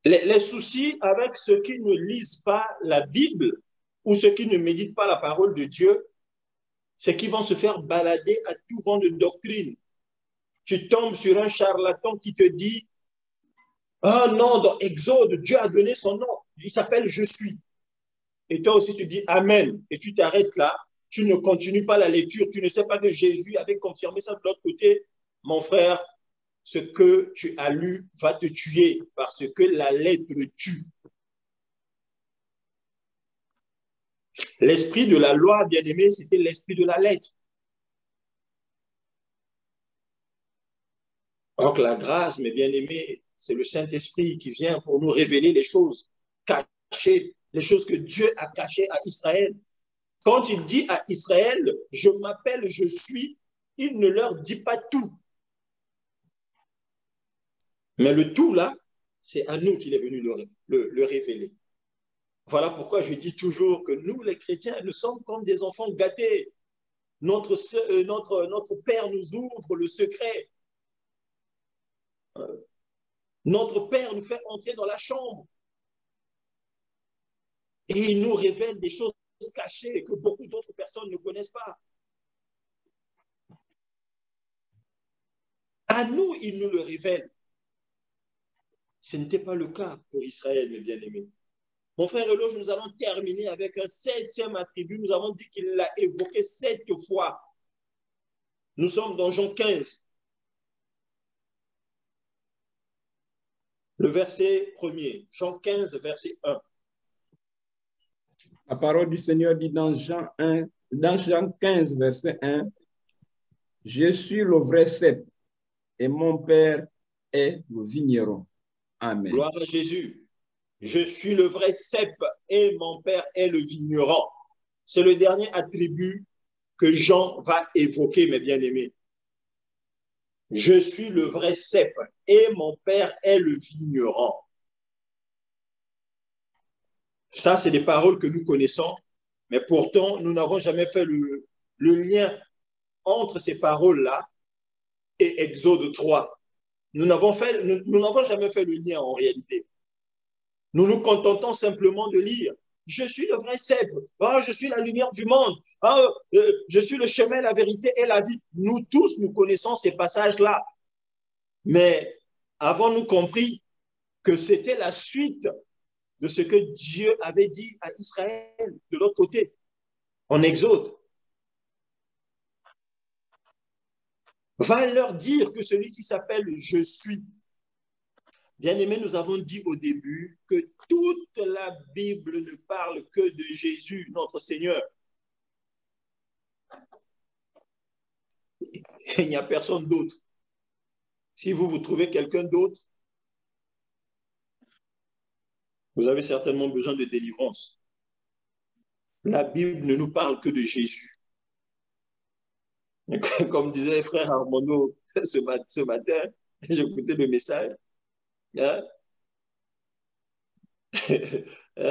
[SPEAKER 1] Les soucis avec ceux qui ne lisent pas la Bible ou ceux qui ne méditent pas la parole de Dieu, c'est qu'ils vont se faire balader à tout vent de doctrine. Tu tombes sur un charlatan qui te dit, ah non, dans Exode, Dieu a donné son nom. Il s'appelle Je suis. Et toi aussi, tu dis Amen. Et tu t'arrêtes là. Tu ne continues pas la lecture. Tu ne sais pas que Jésus avait confirmé ça de l'autre côté. Mon frère, ce que tu as lu va te tuer parce que la lettre tue. L'esprit de la loi, bien aimé, c'était l'esprit de la lettre. Alors que la grâce, mes bien-aimés, c'est le Saint-Esprit qui vient pour nous révéler les choses cachées, les choses que Dieu a cachées à Israël. Quand il dit à Israël, je m'appelle, je suis, il ne leur dit pas tout. Mais le tout là, c'est à nous qu'il est venu le révéler. Voilà pourquoi je dis toujours que nous, les chrétiens, nous sommes comme des enfants gâtés. Notre Père nous ouvre le secret. Notre Père nous fait entrer dans la chambre. Et il nous révèle des choses cachées que beaucoup d'autres personnes ne connaissent pas. À nous, il nous le révèle. Ce n'était pas le cas pour Israël, mes bien-aimés. Mon frère Eloge, nous allons terminer avec un 7e attribut. Nous avons dit qu'il l'a évoqué 7 fois. Nous sommes dans Jean 15. Le verset 1er. Jean 15, verset 1.
[SPEAKER 2] La parole du Seigneur dit dans Jean 15, verset 1, « Je suis le vrai cep et mon Père est le vigneron. » Amen.
[SPEAKER 1] Gloire à Jésus. Je suis le vrai cep et mon Père est le vigneron. C'est le dernier attribut que Jean va évoquer, mes bien-aimés. Je suis le vrai cep et mon Père est le vigneron. Ça, c'est des paroles que nous connaissons, mais pourtant, nous n'avons jamais fait le lien entre ces paroles-là et Exode 3. Nous n'avons jamais fait le lien en réalité. Nous nous contentons simplement de lire. Je suis le vrai cep. Oh, je suis la lumière du monde. Oh, je suis le chemin, la vérité et la vie. Nous tous, nous connaissons ces passages-là. Mais avons-nous compris que c'était la suite de ce que Dieu avait dit à Israël de l'autre côté, en Exode? Va leur dire que celui qui s'appelle Je suis. Bien-aimés, nous avons dit au début que toute la Bible ne parle que de Jésus, notre Seigneur. Il n'y a personne d'autre. Si vous trouvez quelqu'un d'autre, vous avez certainement besoin de délivrance. La Bible ne nous parle que de Jésus. Comme disait frère Armando ce matin, j'écoutais le message. Hein?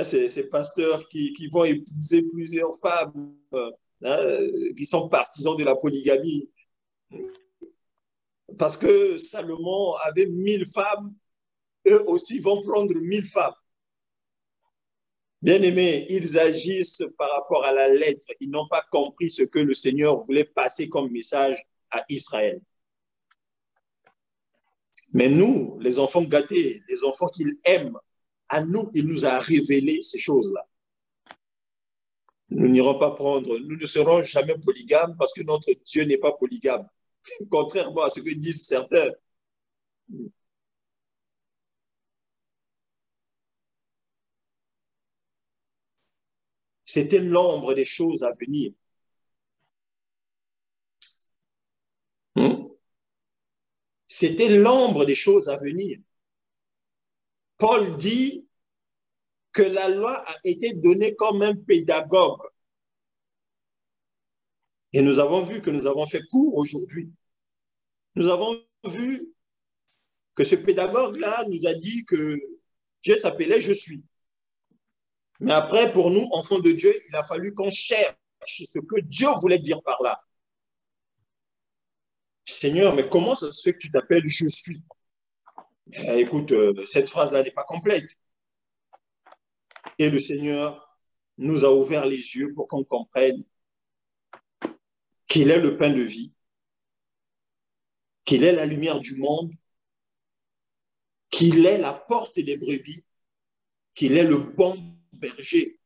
[SPEAKER 1] Ces pasteurs qui vont épouser plusieurs femmes, hein, qui sont partisans de la polygamie. Parce que Salomon avait 1000 femmes, eux aussi vont prendre 1000 femmes. Bien-aimés, ils agissent par rapport à la lettre. Ils n'ont pas compris ce que le Seigneur voulait passer comme message à Israël. Mais nous, les enfants gâtés, les enfants qu'il aime, à nous, il nous a révélé ces choses-là. Nous n'irons pas prendre, nous ne serons jamais polygames parce que notre Dieu n'est pas polygame. Contrairement à ce que disent certains. C'était l'ombre des choses à venir. C'était l'ombre des choses à venir. Paul dit que la loi a été donnée comme un pédagogue. Et nous avons vu que nous avons fait court aujourd'hui. Nous avons vu que ce pédagogue-là nous a dit que Dieu s'appelait Je suis. Mais après, pour nous, enfants de Dieu, il a fallu qu'on cherche ce que Dieu voulait dire par là. Seigneur, mais comment ça se fait que tu t'appelles Je suis? Écoute, cette phrase-là n'est pas complète. Et le Seigneur nous a ouvert les yeux pour qu'on comprenne qu'il est le pain de vie, qu'il est la lumière du monde, qu'il est la porte des brebis, qu'il est le bon berger,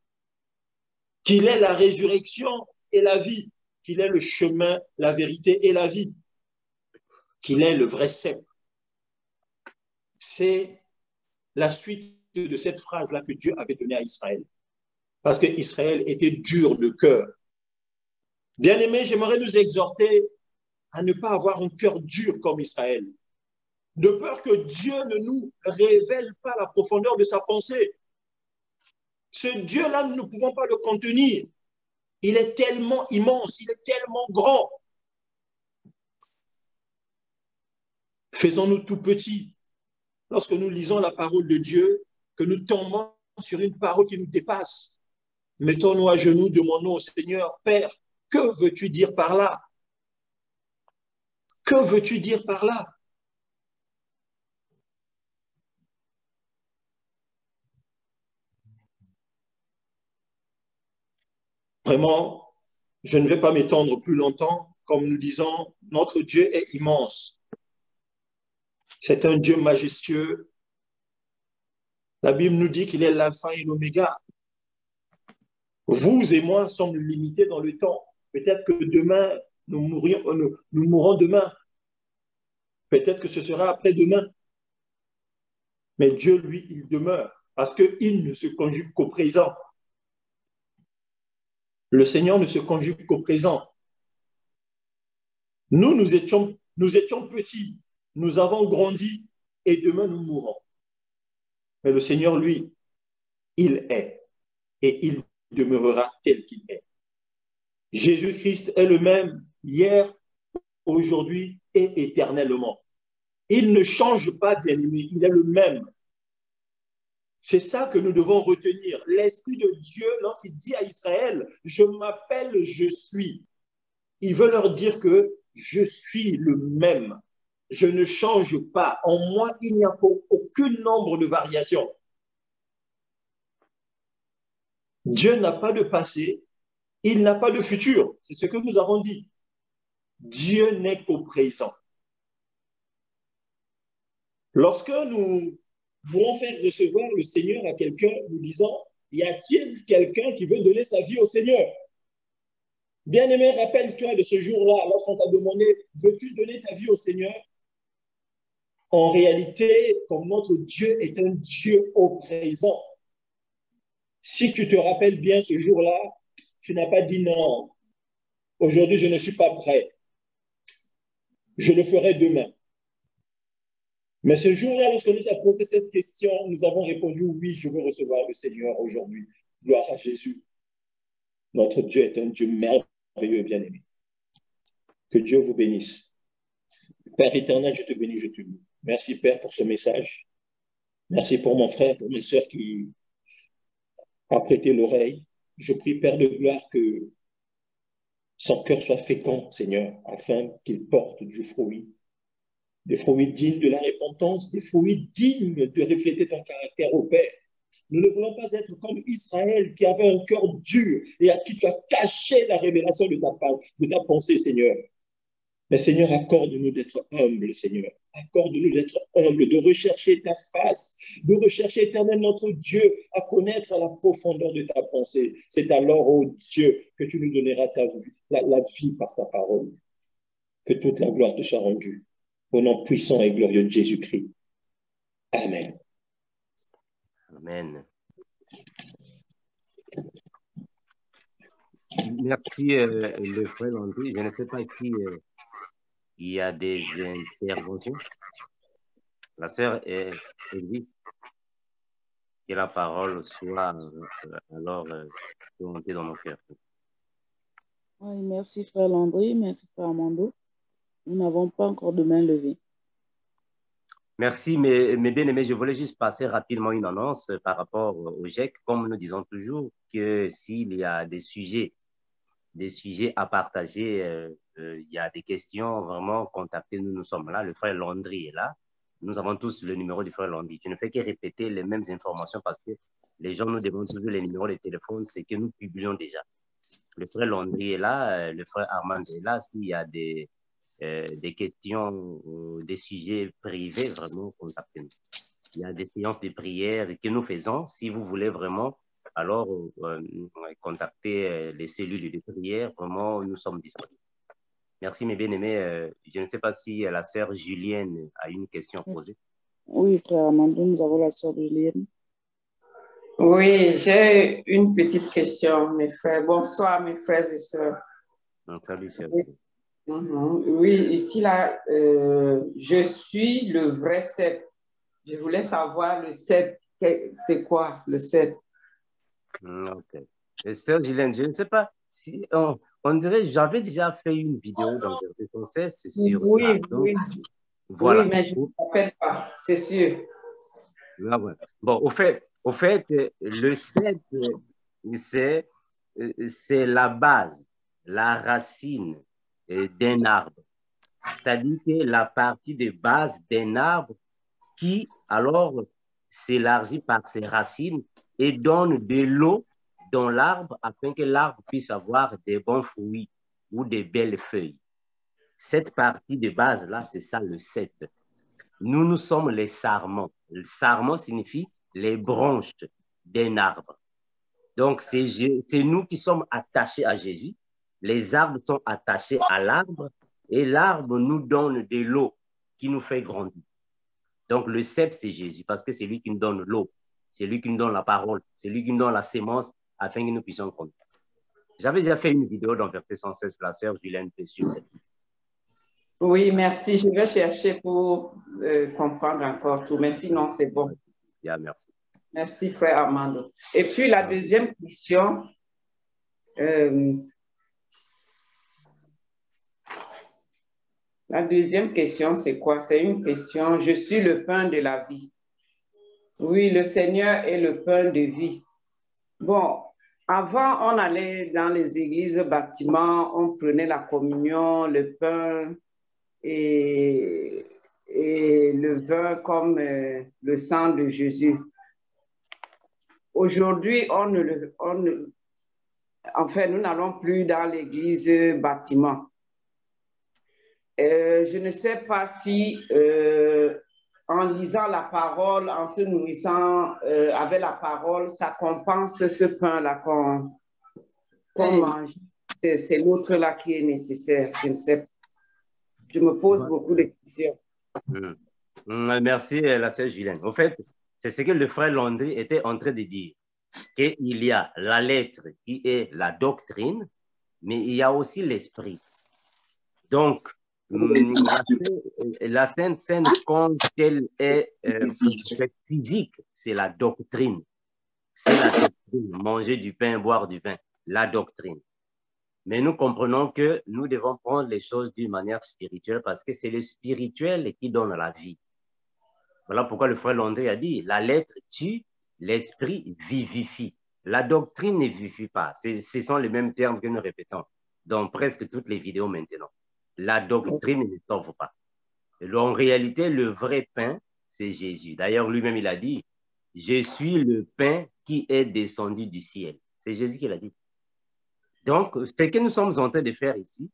[SPEAKER 1] qu'il est la résurrection et la vie, qu'il est le chemin, la vérité et la vie, qu'il est le vrai cep. C'est la suite de cette phrase-là que Dieu avait donnée à Israël. Parce que Israël était dur de cœur. Bien-aimés, j'aimerais nous exhorter à ne pas avoir un cœur dur comme Israël, de peur que Dieu ne nous révèle pas la profondeur de sa pensée. Ce Dieu-là, nous ne pouvons pas le contenir. Il est tellement immense, il est tellement grand. Faisons-nous tout petits. Lorsque nous lisons la parole de Dieu, que nous tombons sur une parole qui nous dépasse, mettons-nous à genoux, demandons au Seigneur, Père, que veux-tu dire par là? Que veux-tu dire par là? Vraiment, je ne vais pas m'étendre plus longtemps. Comme nous disons, notre Dieu est immense. C'est un Dieu majestueux. La Bible nous dit qu'il est l'alpha et l'oméga. Vous et moi sommes limités dans le temps. Peut-être que demain, nous mourrons demain. Peut-être que ce sera après-demain. Mais Dieu, lui, il demeure parce qu'il ne se conjugue qu'au présent. Le Seigneur ne se conjugue qu'au présent. Nous étions petits, nous avons grandi et demain nous mourrons. Mais le Seigneur, lui, il est et il demeurera tel qu'il est. Jésus-Christ est le même hier, aujourd'hui et éternellement. Il ne change pas, bien-aimé, il est le même. C'est ça que nous devons retenir. L'Esprit de Dieu, lorsqu'il dit à Israël, je m'appelle, je suis, il veut leur dire que je suis le même. Je ne change pas. En moi, il n'y a aucun nombre de variations. Dieu n'a pas de passé, il n'a pas de futur. C'est ce que nous avons dit. Dieu n'est qu'au présent. Lorsque nous voulons faire recevoir le Seigneur à quelqu'un, nous disons, y a-t-il quelqu'un qui veut donner sa vie au Seigneur? Bien-aimé, rappelle-toi de ce jour-là, lorsqu'on t'a demandé, veux-tu donner ta vie au Seigneur? En réalité, comme notre Dieu est un Dieu au présent, si tu te rappelles bien ce jour-là, tu n'as pas dit non, aujourd'hui je ne suis pas prêt, je le ferai demain. Mais ce jour-là, lorsqu'on nous a posé cette question, nous avons répondu oui, je veux recevoir le Seigneur aujourd'hui. Gloire à Jésus. Notre Dieu est un Dieu merveilleux et bien-aimé. Que Dieu vous bénisse. Père éternel, je te bénis, je te loue. Merci Père pour ce message. Merci pour mon frère, pour mes sœurs qui ont prêté l'oreille. Je prie Père de gloire que son cœur soit fécond, Seigneur, afin qu'il porte du fruit. Des fruits dignes de la repentance, des fruits dignes de refléter ton caractère au Père. Nous ne voulons pas être comme Israël qui avait un cœur dur et à qui tu as caché la révélation de ta pensée, Seigneur. Mais Seigneur, accorde-nous d'être humbles, Seigneur. Accorde-nous d'être humbles, de rechercher ta face, de rechercher, éternel notre Dieu, à connaître la profondeur de ta pensée. C'est alors, ô Dieu, que tu nous donneras la vie par ta parole. Que toute la gloire te soit rendue. Au nom puissant et glorieux de Jésus-Christ. Amen.
[SPEAKER 3] Amen. Merci, le frère Landry. Je ne sais pas qui il y a des interventions. La sœur Edwige, que la parole soit alors montée dans mon cœur.
[SPEAKER 4] Oui, merci frère Landry, merci frère Armando. Nous n'avons pas encore de main levée.
[SPEAKER 3] Merci, mes bien-aimés. Je voulais juste passer rapidement une annonce par rapport au GIEC. Comme nous disons toujours que s'il y a des sujets à partager, il y a des questions, vraiment, contactez-nous. Nous sommes là. Le frère Landry est là. Nous avons tous le numéro du frère Landry. Je ne fais que répéter les mêmes informations parce que les gens nous demandent toujours les numéros de téléphone, c'est que nous publions déjà. Le frère Landry est là, le frère Armand est là. S'il y a des questions, des sujets privés, vraiment, contactez-nous. Il y a des séances de prière que nous faisons. Si vous voulez vraiment, alors contacter les cellules de prière. Vraiment, nous sommes disponibles. Merci, mes bien-aimés. Je ne sais pas si la sœur Julienne a une question à poser.
[SPEAKER 4] Oui, frère Armando, nous avons la sœur Julienne.
[SPEAKER 5] Oui, j'ai une petite question, mes frères. Bonsoir, mes frères et sœurs.
[SPEAKER 3] Salut, sœur.
[SPEAKER 5] Oui. Oui, ici, là, je suis le vrai cep. Je voulais savoir le cep, c'est quoi le cep?
[SPEAKER 3] Ok. Et sœur Julienne, je ne sais pas si on dirait, j'avais déjà fait une vidéo dans le c'est sur ça. Donc,
[SPEAKER 5] Oui,
[SPEAKER 3] voilà.
[SPEAKER 5] Oui, mais je ne me rappelle pas, c'est sûr.
[SPEAKER 3] Ah ouais. Bon, au fait, le cep, c'est la base, la racine d'un arbre. C'est-à-dire que la partie de base d'un arbre qui, alors, s'élargit par ses racines et donne de l'eau dans l'arbre afin que l'arbre puisse avoir des bons fruits ou des belles feuilles. Cette partie de base-là, c'est ça le cep. Nous sommes les sarments. Le sarment signifie les branches d'un arbre. Donc, c'est nous qui sommes attachés à Jésus. Les arbres sont attachés à l'arbre et l'arbre nous donne de l'eau qui nous fait grandir. Donc, le cep, c'est Jésus parce que c'est lui qui nous donne l'eau. C'est lui qui nous donne la parole. C'est lui qui nous donne la sémence afin que nous puissions grandir. J'avais déjà fait une vidéo dans Verset 116, la sœur Julienne sur cette.
[SPEAKER 5] Oui, merci. Je vais chercher pour comprendre encore tout. Mais sinon, c'est bon.
[SPEAKER 3] Yeah, merci.
[SPEAKER 5] Merci, frère Armando. Et puis, la deuxième question. La deuxième question, c'est quoi? C'est une question. Je suis le pain de la vie. Oui, le Seigneur est le pain de vie. Bon, avant, on allait dans les églises, bâtiments, on prenait la communion, le pain et le vin comme le sang de Jésus. Aujourd'hui, nous n'allons plus dans l'église bâtiment. Je ne sais pas si en lisant la parole, en se nourrissant avec la parole, ça compense ce pain-là qu'on mange. C'est l'autre-là qui est nécessaire. Je ne sais pas. Je me pose beaucoup de questions.
[SPEAKER 3] Merci, la sœur Julienne. En fait, c'est ce que le frère Landry était en train de dire, qu'il y a la lettre qui est la doctrine, mais il y a aussi l'esprit. Donc, la Sainte Seine, quand elle est physique, c'est la doctrine. C'est la doctrine, manger du pain, boire du vin, la doctrine. Mais nous comprenons que nous devons prendre les choses d'une manière spirituelle parce que c'est le spirituel qui donne la vie. Voilà pourquoi le frère Landry a dit, la lettre tue, l'esprit vivifie. La doctrine ne vivifie pas. Ce sont les mêmes termes que nous répétons dans presque toutes les vidéos maintenant. La doctrine ne sauve pas. En réalité, le vrai pain, c'est Jésus. D'ailleurs, lui-même, il a dit, je suis le pain qui est descendu du ciel. C'est Jésus qui l'a dit. Donc, ce que nous sommes en train de faire ici,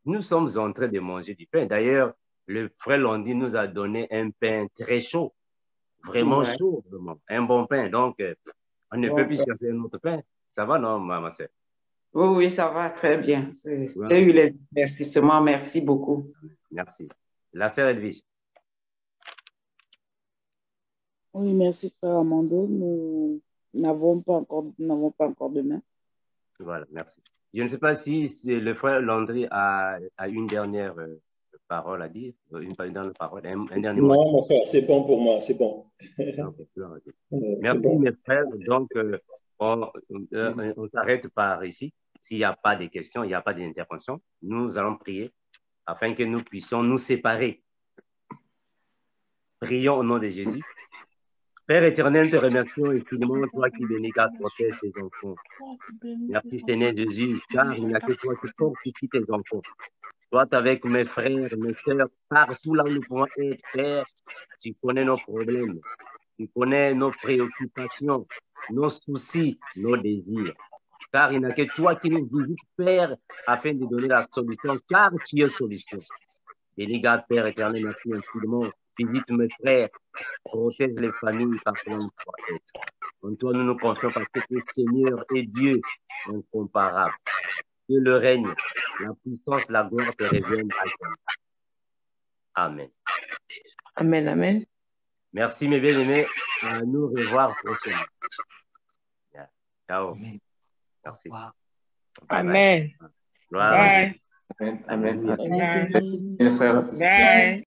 [SPEAKER 3] nous sommes en train de manger du pain. D'ailleurs, le frère Landry nous a donné un pain très chaud, vraiment chaud, vraiment, un bon pain. Donc, on ne peut plus chercher un autre pain. Ça va, non, ma soeur?
[SPEAKER 5] Oui, ça va très bien. J'ai eu les éclaircissements. Merci beaucoup.
[SPEAKER 3] Merci. La sœur Edwige.
[SPEAKER 4] Oui, merci, frère Armando. Nous n'avons pas encore de main.
[SPEAKER 3] Voilà, merci. Je ne sais pas si le frère Landry a une dernière parole à dire, une dernière parole, un dernier mot.
[SPEAKER 1] Non, mon frère, c'est bon pour moi, c'est bon.
[SPEAKER 3] Merci,
[SPEAKER 1] bon.
[SPEAKER 3] mes frères. Donc, on s'arrête par ici. S'il n'y a pas de questions, il n'y a pas d'intervention, nous allons prier afin que nous puissions nous séparer. Prions au nom de Jésus. Père éternel, te remercions infiniment, toi qui bénis, car protège tes enfants. Merci Seigneur Jésus, car il n'y a que toi qui fortifie tes enfants. Sois avec mes frères, mes sœurs, partout là où nous pouvons être, Père, tu connais nos problèmes, tu connais nos préoccupations, nos soucis, nos désirs. Car il n'y a que toi qui nous visites, Père, afin de donner la solution, car tu es solution. Bénis, garde, Père éternel, merci infiniment. Visite mes frères, protège les familles par toi nous sois être. En toi, nous nous confions parce que le Seigneur est Dieu incomparable. Dieu le règne, la puissance, la gloire te reviennent à jamais. Amen.
[SPEAKER 6] Amen, amen.
[SPEAKER 3] Merci mes bien-aimés. À nous revoir prochainement. Ciao. Merci.
[SPEAKER 6] Amen.
[SPEAKER 3] Gloire à Dieu.
[SPEAKER 2] Amen. Amen.
[SPEAKER 6] Bye.